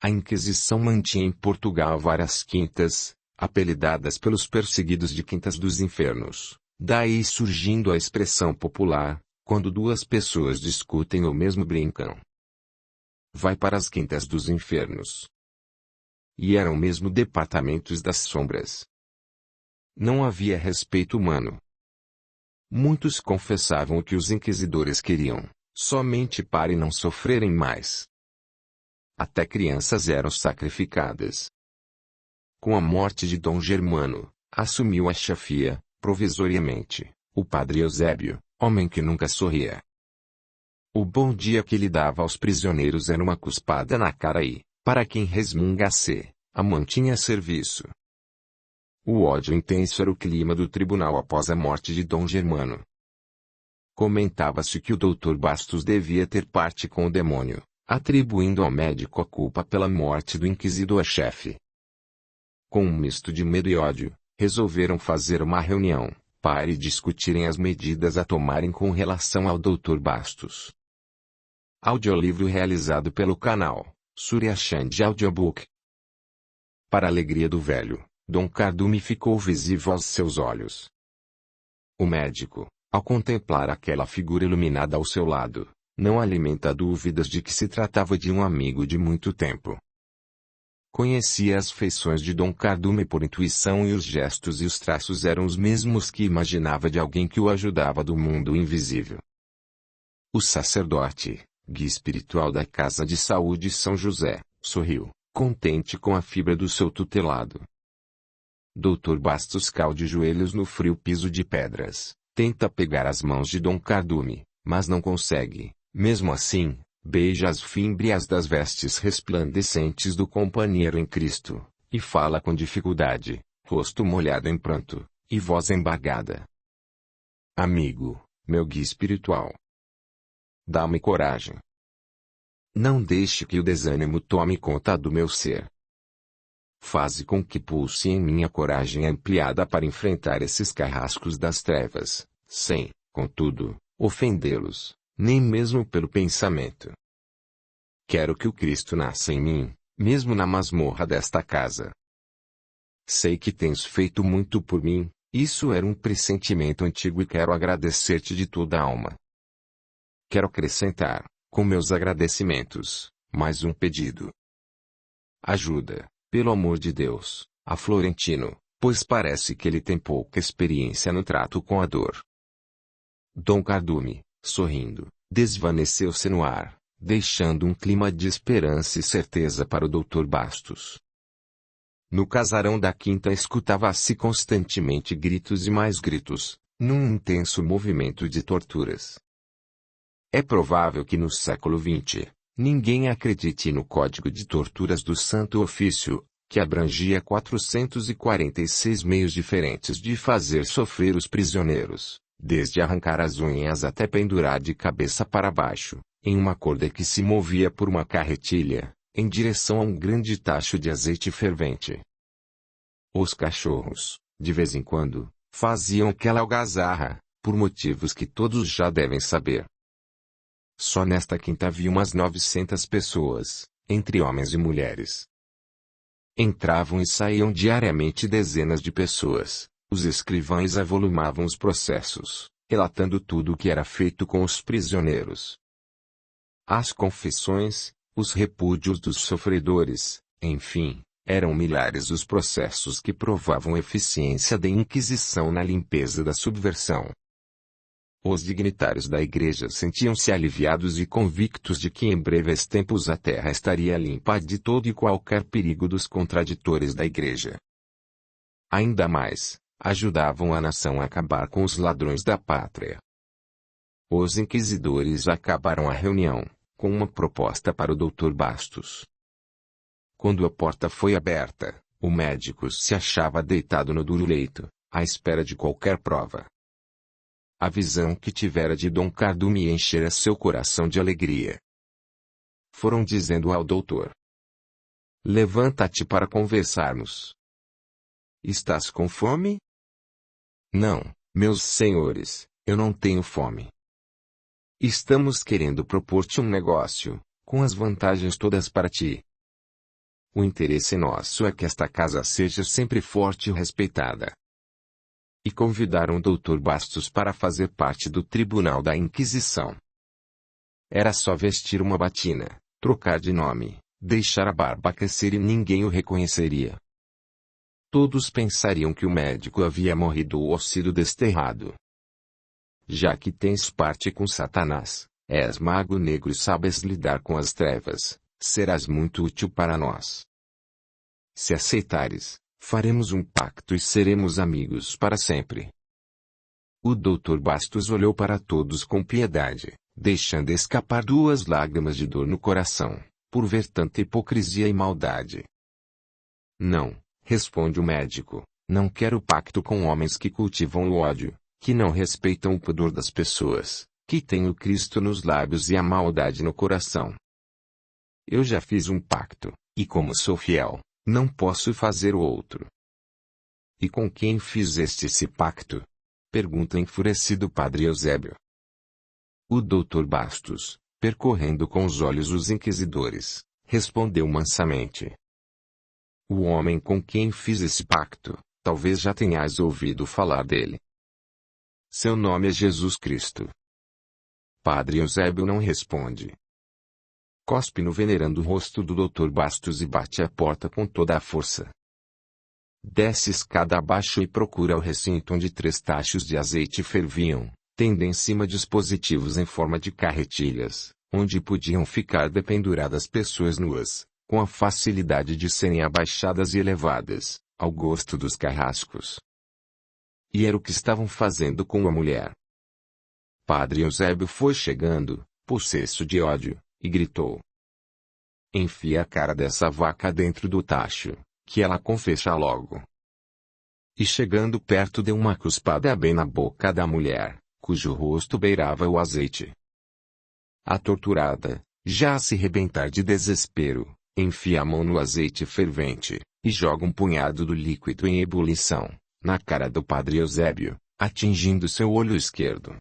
A Inquisição mantinha em Portugal várias quintas, apelidadas pelos perseguidos de Quintas dos Infernos. Daí surgindo a expressão popular, quando duas pessoas discutem ou mesmo brincam. Vai para as Quintas dos Infernos. E eram mesmo departamentos das sombras. Não havia respeito humano. Muitos confessavam o que os inquisidores queriam, somente para não sofrerem mais. Até crianças eram sacrificadas. Com a morte de Dom Germano, assumiu a chefia, provisoriamente, o padre Eusébio, homem que nunca sorria. O bom dia que ele dava aos prisioneiros era uma cuspada na cara e, para quem resmungasse, a mantinha a serviço. O ódio intenso era o clima do tribunal após a morte de Dom Germano. Comentava-se que o Dr. Bastos devia ter parte com o demônio, atribuindo ao médico a culpa pela morte do inquisidor-chefe. Com um misto de medo e ódio, resolveram fazer uma reunião, para discutirem as medidas a tomarem com relação ao Dr. Bastos. Audiolivro realizado pelo canal Surya Chand Audiobook. Para a alegria do velho, Dom Cardume ficou visível aos seus olhos. O médico, ao contemplar aquela figura iluminada ao seu lado, não alimenta dúvidas de que se tratava de um amigo de muito tempo. Conhecia as feições de Dom Cardume por intuição e os gestos e os traços eram os mesmos que imaginava de alguém que o ajudava do mundo invisível. O sacerdote, guia espiritual da Casa de Saúde São José, sorriu, contente com a fibra do seu tutelado. Dr. Bastos cai de joelhos no frio piso de pedras, tenta pegar as mãos de Dom Cardume, mas não consegue. Mesmo assim, beija as fímbrias das vestes resplandecentes do companheiro em Cristo, e fala com dificuldade, rosto molhado em pranto, e voz embargada. Amigo, meu guia espiritual. Dá-me coragem. Não deixe que o desânimo tome conta do meu ser. Faze com que pulse em mim a coragem ampliada para enfrentar esses carrascos das trevas, sem, contudo, ofendê-los, nem mesmo pelo pensamento. Quero que o Cristo nasça em mim, mesmo na masmorra desta casa. Sei que tens feito muito por mim, isso era um pressentimento antigo e quero agradecer-te de toda a alma. Quero acrescentar, com meus agradecimentos, mais um pedido. Ajuda, pelo amor de Deus, a Florentino, pois parece que ele tem pouca experiência no trato com a dor. Dom Cardume, sorrindo, desvaneceu-se no ar, deixando um clima de esperança e certeza para o Dr. Bastos. No casarão da quinta escutava-se constantemente gritos e mais gritos, num intenso movimento de torturas. É provável que no século XX, ninguém acredite no Código de Torturas do Santo Ofício, que abrangia 446 meios diferentes de fazer sofrer os prisioneiros, desde arrancar as unhas até pendurar de cabeça para baixo, em uma corda que se movia por uma carretilha, em direção a um grande tacho de azeite fervente. Os cachorros, de vez em quando, faziam aquela algazarra, por motivos que todos já devem saber. Só nesta quinta havia umas 900 pessoas, entre homens e mulheres. Entravam e saíam diariamente dezenas de pessoas. Os escrivães avolumavam os processos, relatando tudo o que era feito com os prisioneiros. As confissões, os repúdios dos sofredores, enfim, eram milhares os processos que provavam a eficiência da Inquisição na limpeza da subversão. Os dignitários da Igreja sentiam-se aliviados e convictos de que em breves tempos a terra estaria limpa de todo e qualquer perigo dos contraditores da Igreja. Ainda mais, ajudavam a nação a acabar com os ladrões da pátria. Os inquisidores acabaram a reunião, com uma proposta para o Dr. Bastos. Quando a porta foi aberta, o médico se achava deitado no duro leito, à espera de qualquer prova. A visão que tivera de Dom Cardume enchera seu coração de alegria. Foram dizendo ao doutor: levanta-te para conversarmos. Estás com fome? Não, meus senhores, eu não tenho fome. Estamos querendo propor-te um negócio, com as vantagens todas para ti. O interesse nosso é que esta casa seja sempre forte e respeitada. E convidaram o Dr. Bastos para fazer parte do Tribunal da Inquisição. Era só vestir uma batina, trocar de nome, deixar a barba crescer e ninguém o reconheceria. Todos pensariam que o médico havia morrido ou sido desterrado. Já que tens parte com Satanás, és mago negro e sabes lidar com as trevas, serás muito útil para nós. Se aceitares, faremos um pacto e seremos amigos para sempre. O Dr. Bastos olhou para todos com piedade, deixando escapar 2 lágrimas de dor no coração, por ver tanta hipocrisia e maldade. Não, responde o médico, não quero pacto com homens que cultivam o ódio, que não respeitam o pudor das pessoas, que têm o Cristo nos lábios e a maldade no coração. Eu já fiz um pacto, e como sou fiel, não posso fazer o outro. E com quem fizeste esse pacto? Pergunta enfurecido o padre Eusébio. O Dr. Bastos, percorrendo com os olhos os inquisidores, respondeu mansamente. O homem com quem fiz esse pacto, talvez já tenhas ouvido falar dele. Seu nome é Jesus Cristo. Padre Eusébio não responde. Cospe no venerando rosto do Dr. Bastos e bate a porta com toda a força. Desce escada abaixo e procura o recinto onde 3 tachos de azeite ferviam, tendo em cima dispositivos em forma de carretilhas, onde podiam ficar dependuradas pessoas nuas, com a facilidade de serem abaixadas e elevadas, ao gosto dos carrascos. E era o que estavam fazendo com a mulher. Padre Eusébio foi chegando, possesso de ódio, e gritou. Enfia a cara dessa vaca dentro do tacho, que ela confessa logo. E chegando perto deu uma cuspada bem na boca da mulher, cujo rosto beirava o azeite. A torturada, já a se rebentar de desespero, enfia a mão no azeite fervente, e joga um punhado do líquido em ebulição, na cara do padre Eusébio, atingindo seu olho esquerdo.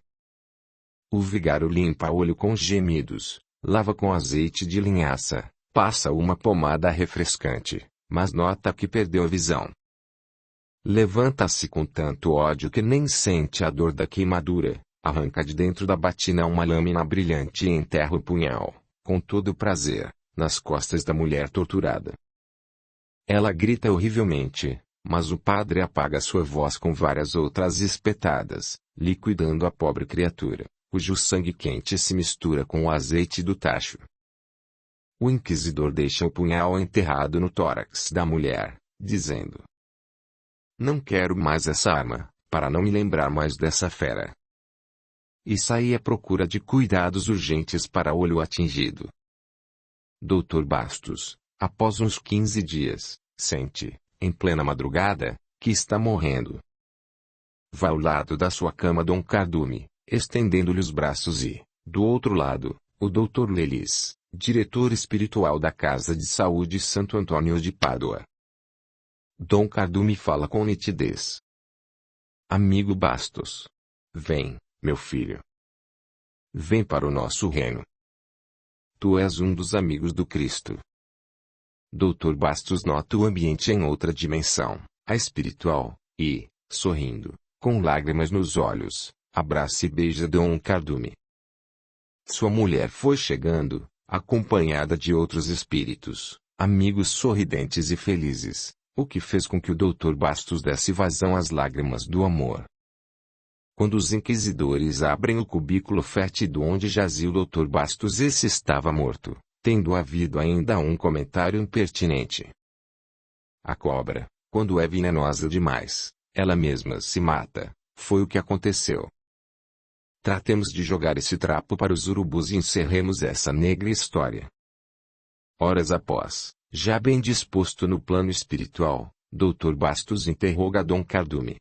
O vigário limpa o olho com gemidos, lava com azeite de linhaça, passa uma pomada refrescante, mas nota que perdeu a visão. Levanta-se com tanto ódio que nem sente a dor da queimadura, arranca de dentro da batina uma lâmina brilhante e enterra o punhal, com todo o prazer, nas costas da mulher torturada. Ela grita horrivelmente, mas o padre apaga sua voz com várias outras espetadas, liquidando a pobre criatura, cujo sangue quente se mistura com o azeite do tacho. O inquisidor deixa o punhal enterrado no tórax da mulher, dizendo: Não quero mais essa arma, para não me lembrar mais dessa fera. E sai à procura de cuidados urgentes para o olho atingido. Dr. Bastos, após uns 15 dias, sente, em plena madrugada, que está morrendo. Vai ao lado da sua cama Dom Cardume, estendendo-lhe os braços e, do outro lado, o Dr. Lelis, diretor espiritual da Casa de Saúde Santo Antônio de Pádua. Dom Cardume fala com nitidez. Amigo Bastos. Vem, meu filho. Vem para o nosso reino. Tu és um dos amigos do Cristo. Dr. Bastos nota o ambiente em outra dimensão, a espiritual, e, sorrindo, com lágrimas nos olhos, abraça e beija Dom Cardume. Sua mulher foi chegando, acompanhada de outros espíritos, amigos sorridentes e felizes, o que fez com que o Dr. Bastos desse vazão às lágrimas do amor. Quando os inquisidores abrem o cubículo fétido onde jazia o Dr. Bastos, esse estava morto, tendo havido ainda um comentário impertinente. A cobra, quando é venenosa demais, ela mesma se mata, foi o que aconteceu. Tratemos de jogar esse trapo para os urubus e encerremos essa negra história. Horas após, já bem disposto no plano espiritual, Dr. Bastos interroga Dom Cardume.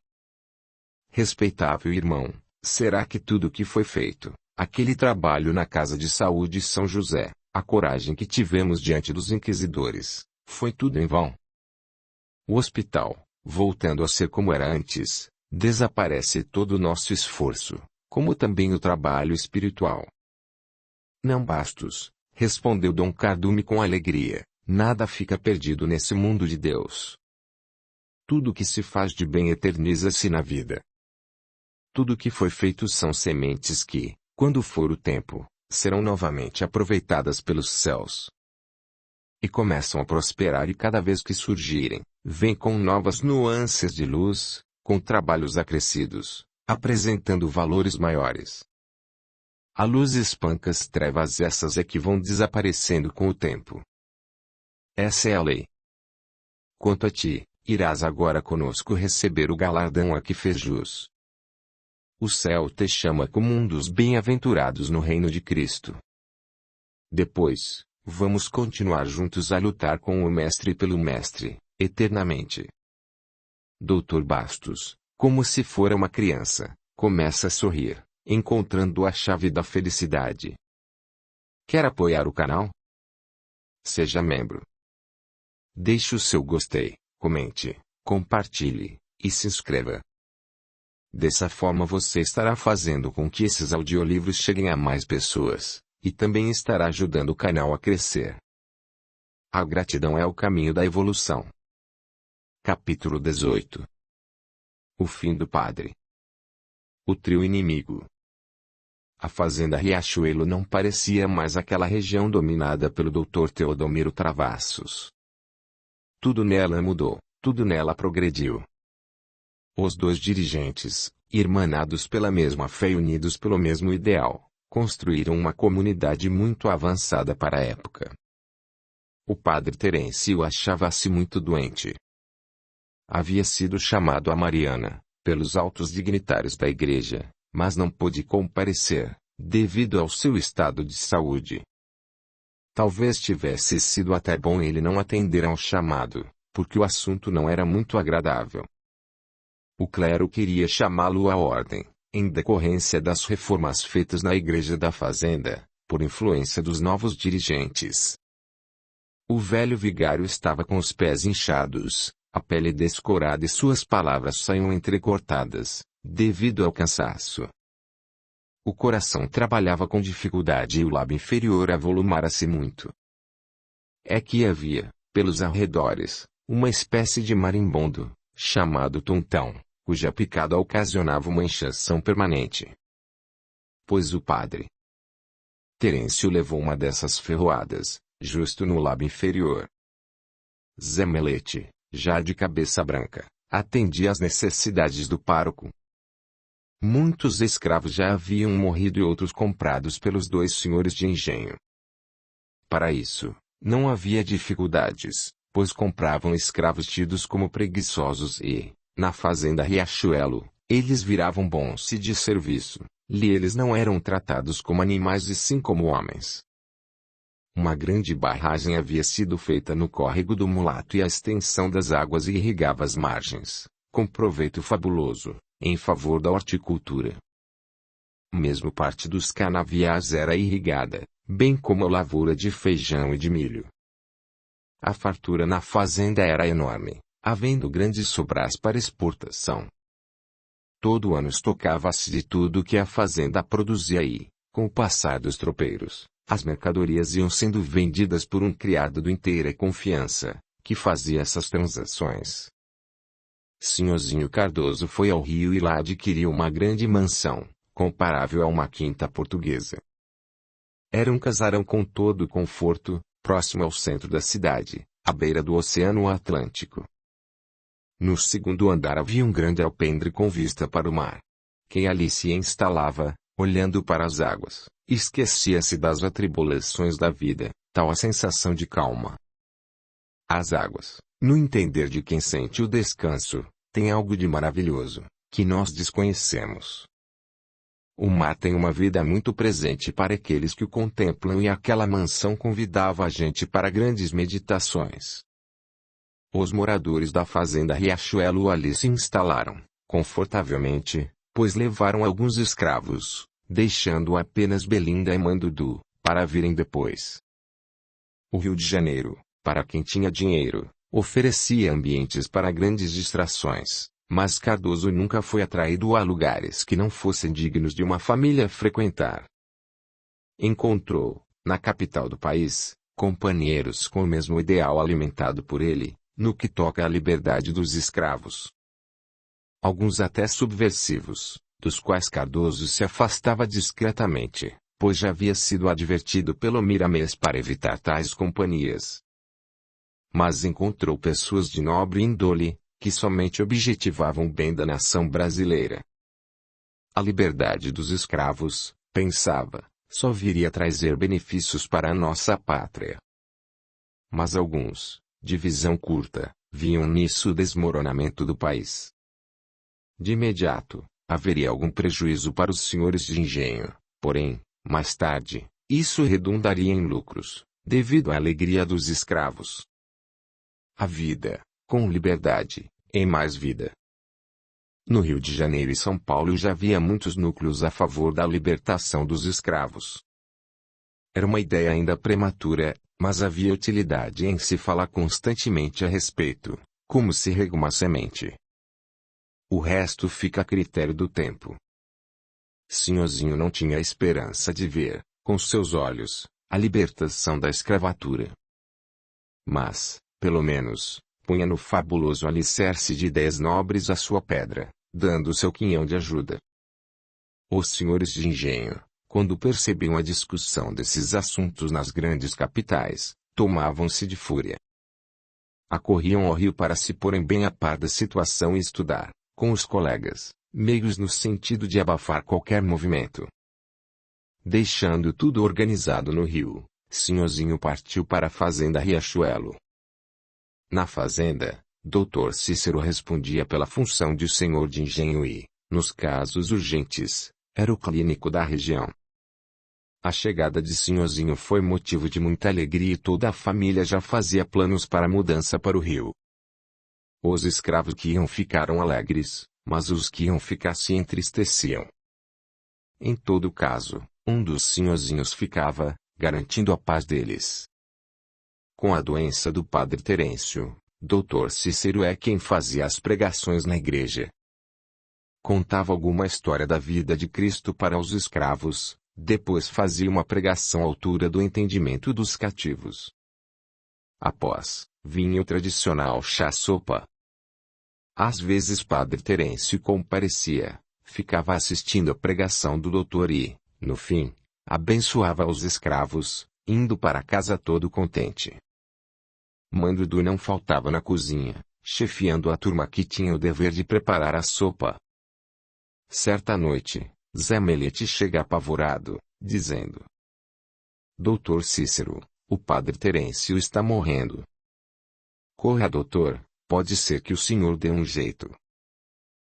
Respeitável irmão, será que tudo o que foi feito, aquele trabalho na Casa de Saúde São José, a coragem que tivemos diante dos inquisidores, foi tudo em vão? O hospital, voltando a ser como era antes, desaparece todo o nosso esforço, como também o trabalho espiritual. Não, Bastos, respondeu Dom Cardume com alegria, nada fica perdido nesse mundo de Deus. Tudo que se faz de bem eterniza-se na vida. Tudo que foi feito são sementes que, quando for o tempo, serão novamente aproveitadas pelos céus. E começam a prosperar e cada vez que surgirem, vêm com novas nuances de luz, com trabalhos acrescidos, apresentando valores maiores. A luz espanca as trevas, essas é que vão desaparecendo com o tempo. Essa é a lei. Quanto a ti, irás agora conosco receber o galardão a que fez jus. o céu te chama como um dos bem-aventurados no reino de Cristo. Depois, vamos continuar juntos a lutar com o Mestre e pelo Mestre, eternamente. Dr. Bastos, como se fora uma criança, começa a sorrir, encontrando a chave da felicidade. Quer apoiar o canal? Seja membro. Deixe o seu gostei, comente, compartilhe, e se inscreva. Dessa forma você estará fazendo com que esses audiolivros cheguem a mais pessoas, e também estará ajudando o canal a crescer. A gratidão é o caminho da evolução. Capítulo 18. O fim do padre. O trio inimigo. A fazenda Riachuelo não parecia mais aquela região dominada pelo Dr. Teodomiro Travassos. Tudo nela mudou, tudo nela progrediu. Os dois dirigentes, irmanados pela mesma fé e unidos pelo mesmo ideal, construíram uma comunidade muito avançada para a época. O padre Terêncio achava-se muito doente. Havia sido chamado a Mariana, pelos altos dignitários da igreja, mas não pôde comparecer, devido ao seu estado de saúde. Talvez tivesse sido até bom ele não atender ao chamado, porque o assunto não era muito agradável. O clero queria chamá-lo à ordem, em decorrência das reformas feitas na igreja da fazenda, por influência dos novos dirigentes. O velho vigário estava com os pés inchados, a pele descorada e suas palavras saíam entrecortadas, devido ao cansaço. O coração trabalhava com dificuldade e o lábio inferior avolumara-se muito. É que havia, pelos arredores, uma espécie de marimbondo, chamado tontão, cuja picada ocasionava uma inchação permanente. Pois o padre Terêncio levou uma dessas ferroadas, justo no lábio inferior. Zé Melete, já de cabeça branca, atendia às necessidades do pároco. Muitos escravos já haviam morrido e outros comprados pelos dois senhores de engenho. Para isso, não havia dificuldades, pois compravam escravos tidos como preguiçosos e, na fazenda Riachuelo, eles viravam bons e de serviço, e eles não eram tratados como animais e sim como homens. Uma grande barragem havia sido feita no córrego do Mulato e a extensão das águas irrigava as margens, com proveito fabuloso, em favor da horticultura. Mesmo parte dos canaviais era irrigada, bem como a lavoura de feijão e de milho. A fartura na fazenda era enorme, havendo grandes sobras para exportação. Todo ano estocava-se de tudo que a fazenda produzia e, com o passar dos tropeiros, as mercadorias iam sendo vendidas por um criado do inteira confiança, que fazia essas transações. Senhorzinho Cardoso foi ao Rio e lá adquiriu uma grande mansão, comparável a uma quinta portuguesa. Era um casarão com todo o conforto, próximo ao centro da cidade, à beira do Oceano Atlântico. No segundo andar havia um grande alpendre com vista para o mar. Quem ali se instalava, olhando para as águas, esquecia-se das atribulações da vida, tal a sensação de calma. As águas, no entender de quem sente o descanso, têm algo de maravilhoso, que nós desconhecemos. O mar tem uma vida muito presente para aqueles que o contemplam e aquela mansão convidava a gente para grandes meditações. Os moradores da fazenda Riachuelo ali se instalaram, confortavelmente, pois levaram alguns escravos, deixando apenas Belinda e Mandudu, para virem depois. O Rio de Janeiro, para quem tinha dinheiro, oferecia ambientes para grandes distrações, mas Cardoso nunca foi atraído a lugares que não fossem dignos de uma família frequentar. Encontrou, na capital do país, companheiros com o mesmo ideal alimentado por ele, no que toca à liberdade dos escravos. Alguns até subversivos, dos quais Cardoso se afastava discretamente, pois já havia sido advertido pelo Miramês para evitar tais companhias. Mas encontrou pessoas de nobre índole, que somente objetivavam o bem da nação brasileira. A liberdade dos escravos, pensava, só viria a trazer benefícios para a nossa pátria. Mas alguns, de visão curta, viam nisso o desmoronamento do país. De imediato, haveria algum prejuízo para os senhores de engenho, porém, mais tarde, isso redundaria em lucros, devido à alegria dos escravos. A vida, com liberdade, em mais vida. No Rio de Janeiro e São Paulo já havia muitos núcleos a favor da libertação dos escravos. Era uma ideia ainda prematura, mas havia utilidade em se falar constantemente a respeito, como se rega uma semente. O resto fica a critério do tempo. Sinhozinho não tinha a esperança de ver, com seus olhos, a libertação da escravatura. Mas, pelo menos, punha no fabuloso alicerce de ideias nobres a sua pedra, dando seu quinhão de ajuda. Os senhores de engenho, quando percebiam a discussão desses assuntos nas grandes capitais, tomavam-se de fúria. Acorriam ao rio para se porem bem a par da situação e estudar, com os colegas, meios no sentido de abafar qualquer movimento. Deixando tudo organizado no rio, Sinhozinho partiu para a fazenda Riachuelo. Na fazenda, Dr. Cícero respondia pela função de senhor de engenho e, nos casos urgentes, era o clínico da região. A chegada de Sinhozinho foi motivo de muita alegria e toda a família já fazia planos para a mudança para o Rio. Os escravos que iam ficaram alegres, mas os que iam ficar se entristeciam. Em todo caso, um dos Sinhozinhos ficava, garantindo a paz deles. Com a doença do padre Terêncio, Dr. Cícero é quem fazia as pregações na igreja. Contava alguma história da vida de Cristo para os escravos, depois fazia uma pregação à altura do entendimento dos cativos. Após, vinha o tradicional chá-sopa. Às vezes padre Terêncio comparecia, ficava assistindo a pregação do doutor e, no fim, abençoava os escravos, indo para casa todo contente. Mãe Dudu não faltava na cozinha, chefiando a turma que tinha o dever de preparar a sopa. Certa noite, Zé Melete chega apavorado, dizendo: Doutor Cícero, o padre Terêncio está morrendo. Corra, doutor, pode ser que o senhor dê um jeito.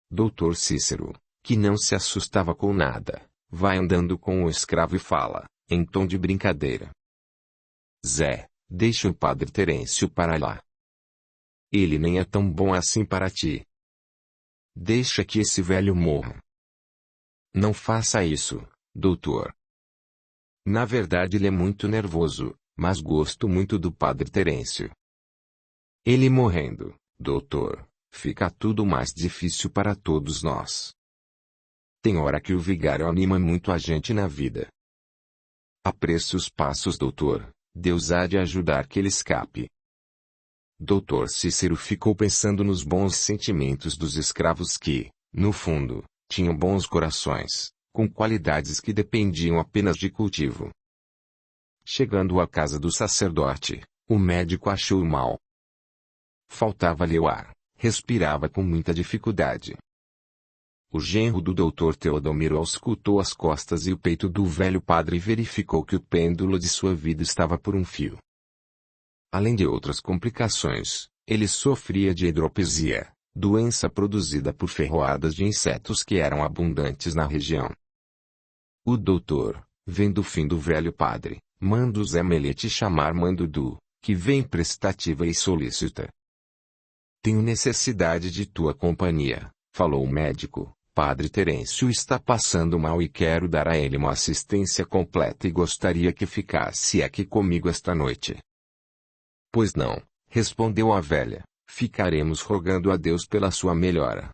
Doutor Cícero, que não se assustava com nada, vai andando com o escravo e fala, em tom de brincadeira: Zé, deixa o padre Terêncio para lá. Ele nem é tão bom assim para ti. Deixa que esse velho morra. Não faça isso, doutor. Na verdade ele é muito nervoso, mas gosto muito do padre Terêncio. Ele morrendo, doutor, fica tudo mais difícil para todos nós. Tem hora que o vigário anima muito a gente na vida. Apresse os passos, doutor, Deus há de ajudar que ele escape. Dr. Cícero ficou pensando nos bons sentimentos dos escravos que, no fundo, tinham bons corações, com qualidades que dependiam apenas de cultivo. Chegando à casa do sacerdote, o médico achou-o mal. Faltava-lhe o ar, respirava com muita dificuldade. O genro do doutor Teodomiro auscultou as costas e o peito do velho padre e verificou que o pêndulo de sua vida estava por um fio. Além de outras complicações, ele sofria de hidropisia, doença produzida por ferroadas de insetos que eram abundantes na região. O doutor, vendo o fim do velho padre, manda o Zé Melete chamar Mãe Dudu, que vem prestativa e solícita. Tenho necessidade de tua companhia, falou o médico. Padre Terêncio está passando mal e quero dar a ele uma assistência completa e gostaria que ficasse aqui comigo esta noite. Pois não, respondeu a velha, ficaremos rogando a Deus pela sua melhora.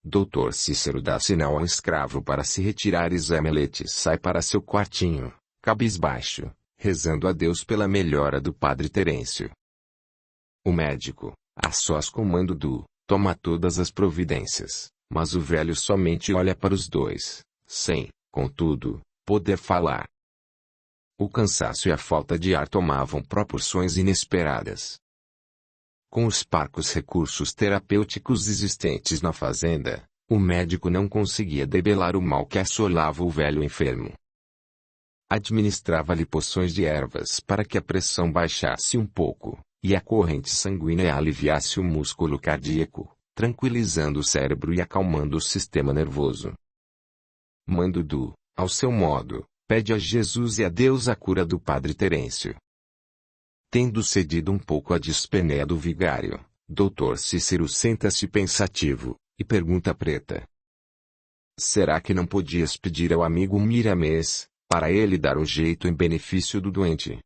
Doutor Cícero dá sinal ao escravo para se retirar e Zé Melete sai para seu quartinho, cabisbaixo, rezando a Deus pela melhora do padre Terêncio. O médico, a sós com Mãe Dudu, toma todas as providências, mas o velho somente olha para os dois, sem, contudo, poder falar. O cansaço e a falta de ar tomavam proporções inesperadas. Com os parcos recursos terapêuticos existentes na fazenda, o médico não conseguia debelar o mal que assolava o velho enfermo. Administrava-lhe poções de ervas para que a pressão baixasse um pouco, e a corrente sanguínea aliviasse o músculo cardíaco, tranquilizando o cérebro e acalmando o sistema nervoso. Mandudu, ao seu modo, pede a Jesus e a Deus a cura do padre Terêncio. Tendo cedido um pouco à dispneia do vigário, Dr. Cícero senta-se pensativo, e pergunta Preta: será que não podias pedir ao amigo Miramês, para ele dar um jeito em benefício do doente?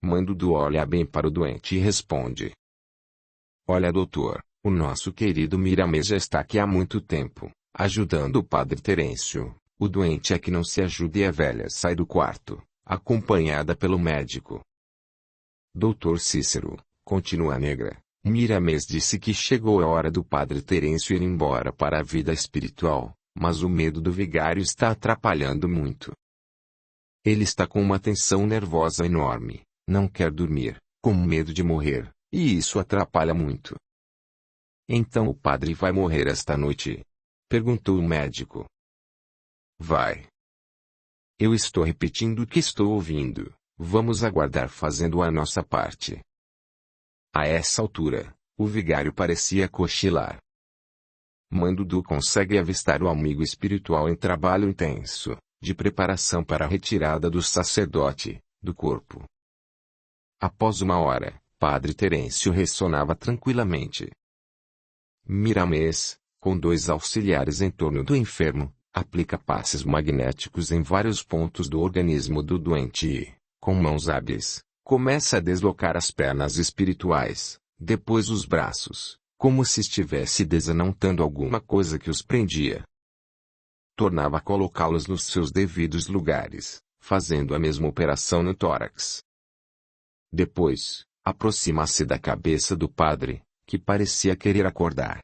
Mandudu olha bem para o doente e responde: olha, doutor, o nosso querido Miramês já está aqui há muito tempo, ajudando o padre Terêncio. O doente é que não se ajuda e a velha sai do quarto, acompanhada pelo médico. Doutor Cícero, continua a negra, Miramês disse que chegou a hora do padre Terêncio ir embora para a vida espiritual, mas o medo do vigário está atrapalhando muito. Ele está com uma tensão nervosa enorme, não quer dormir, com medo de morrer, e isso atrapalha muito. Então o padre vai morrer esta noite? Perguntou o médico. Vai. Eu estou repetindo o que estou ouvindo. Vamos aguardar fazendo a nossa parte. A essa altura, o vigário parecia cochilar. Mandudu consegue avistar o amigo espiritual em trabalho intenso, de preparação para a retirada do sacerdote, do corpo. Após uma hora, padre Terêncio ressonava tranquilamente. Miramês, com 2 auxiliares em torno do enfermo, aplica passes magnéticos em vários pontos do organismo do doente e, com mãos hábeis, começa a deslocar as pernas espirituais, depois os braços, como se estivesse desanotando alguma coisa que os prendia. Tornava a colocá-los nos seus devidos lugares, fazendo a mesma operação no tórax. Depois, aproxima-se da cabeça do padre, que parecia querer acordar.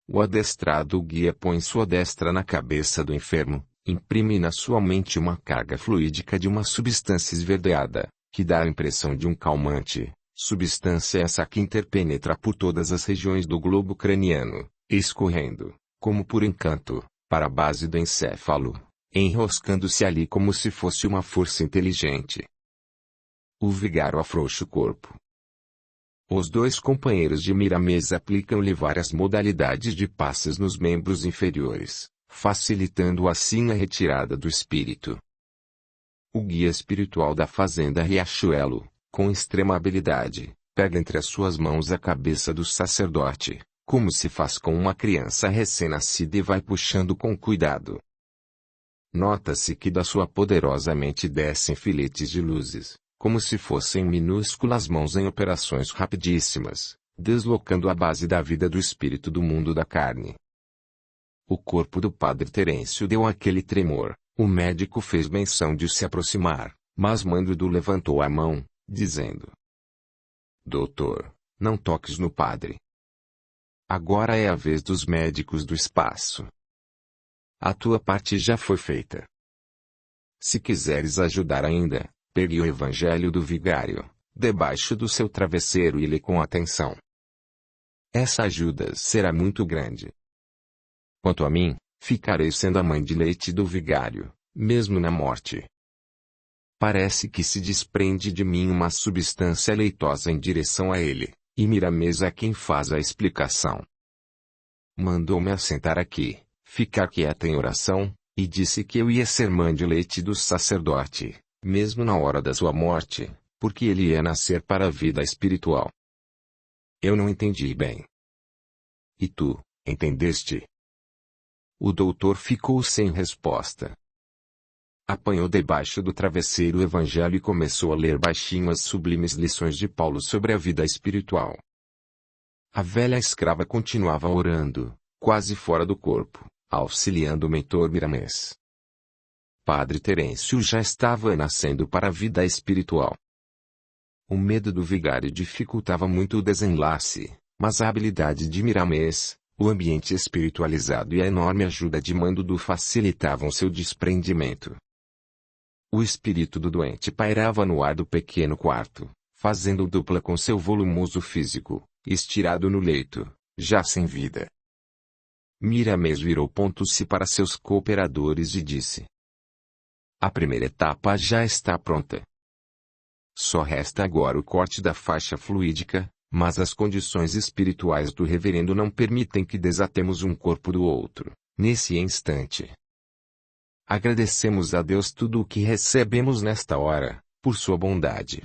O adestrado guia põe sua destra na cabeça do enfermo, imprime na sua mente uma carga fluídica de uma substância esverdeada, que dá a impressão de um calmante, substância essa que interpenetra por todas as regiões do globo craniano, escorrendo, como por encanto, para a base do encéfalo, enroscando-se ali como se fosse uma força inteligente. O vigário afrouxa o corpo. Os 2 companheiros de Miramês aplicam-lhe várias modalidades de passes nos membros inferiores, facilitando assim a retirada do espírito. O guia espiritual da fazenda Riachuelo, com extrema habilidade, pega entre as suas mãos a cabeça do sacerdote, como se faz com uma criança recém-nascida e vai puxando com cuidado. Nota-se que da sua poderosa mente descem filetes de luzes, como se fossem minúsculas mãos em operações rapidíssimas, deslocando a base da vida do espírito do mundo da carne. O corpo do padre Terêncio deu aquele tremor, o médico fez menção de se aproximar, mas Mandudu levantou a mão, dizendo: doutor, não toques no padre. Agora é a vez dos médicos do espaço. A tua parte já foi feita. Se quiseres ajudar ainda, pegue o evangelho do vigário, debaixo do seu travesseiro e lê com atenção. Essa ajuda será muito grande. Quanto a mim, ficarei sendo a mãe de leite do vigário, mesmo na morte. Parece que se desprende de mim uma substância leitosa em direção a ele, e Miramês é quem faz a explicação. Mandou-me assentar aqui, ficar quieta em oração, e disse que eu ia ser mãe de leite do sacerdote, mesmo na hora da sua morte, porque ele ia nascer para a vida espiritual. Eu não entendi bem. E tu, entendeste? O doutor ficou sem resposta. Apanhou debaixo do travesseiro o evangelho e começou a ler baixinho as sublimes lições de Paulo sobre a vida espiritual. A velha escrava continuava orando, quase fora do corpo, auxiliando o mentor Miramês. Padre Terêncio já estava nascendo para a vida espiritual. O medo do vigário dificultava muito o desenlace, mas a habilidade de Miramês, o ambiente espiritualizado e a enorme ajuda de Mandudu facilitavam seu desprendimento. O espírito do doente pairava no ar do pequeno quarto, fazendo dupla com seu volumoso físico, estirado no leito, já sem vida. Miramês virou ponto-se para seus cooperadores e disse: a primeira etapa já está pronta. Só resta agora o corte da faixa fluídica, Mas as condições espirituais do reverendo não permitem que desatemos um corpo do outro, nesse instante. Agradecemos a Deus tudo o que recebemos nesta hora, por sua bondade,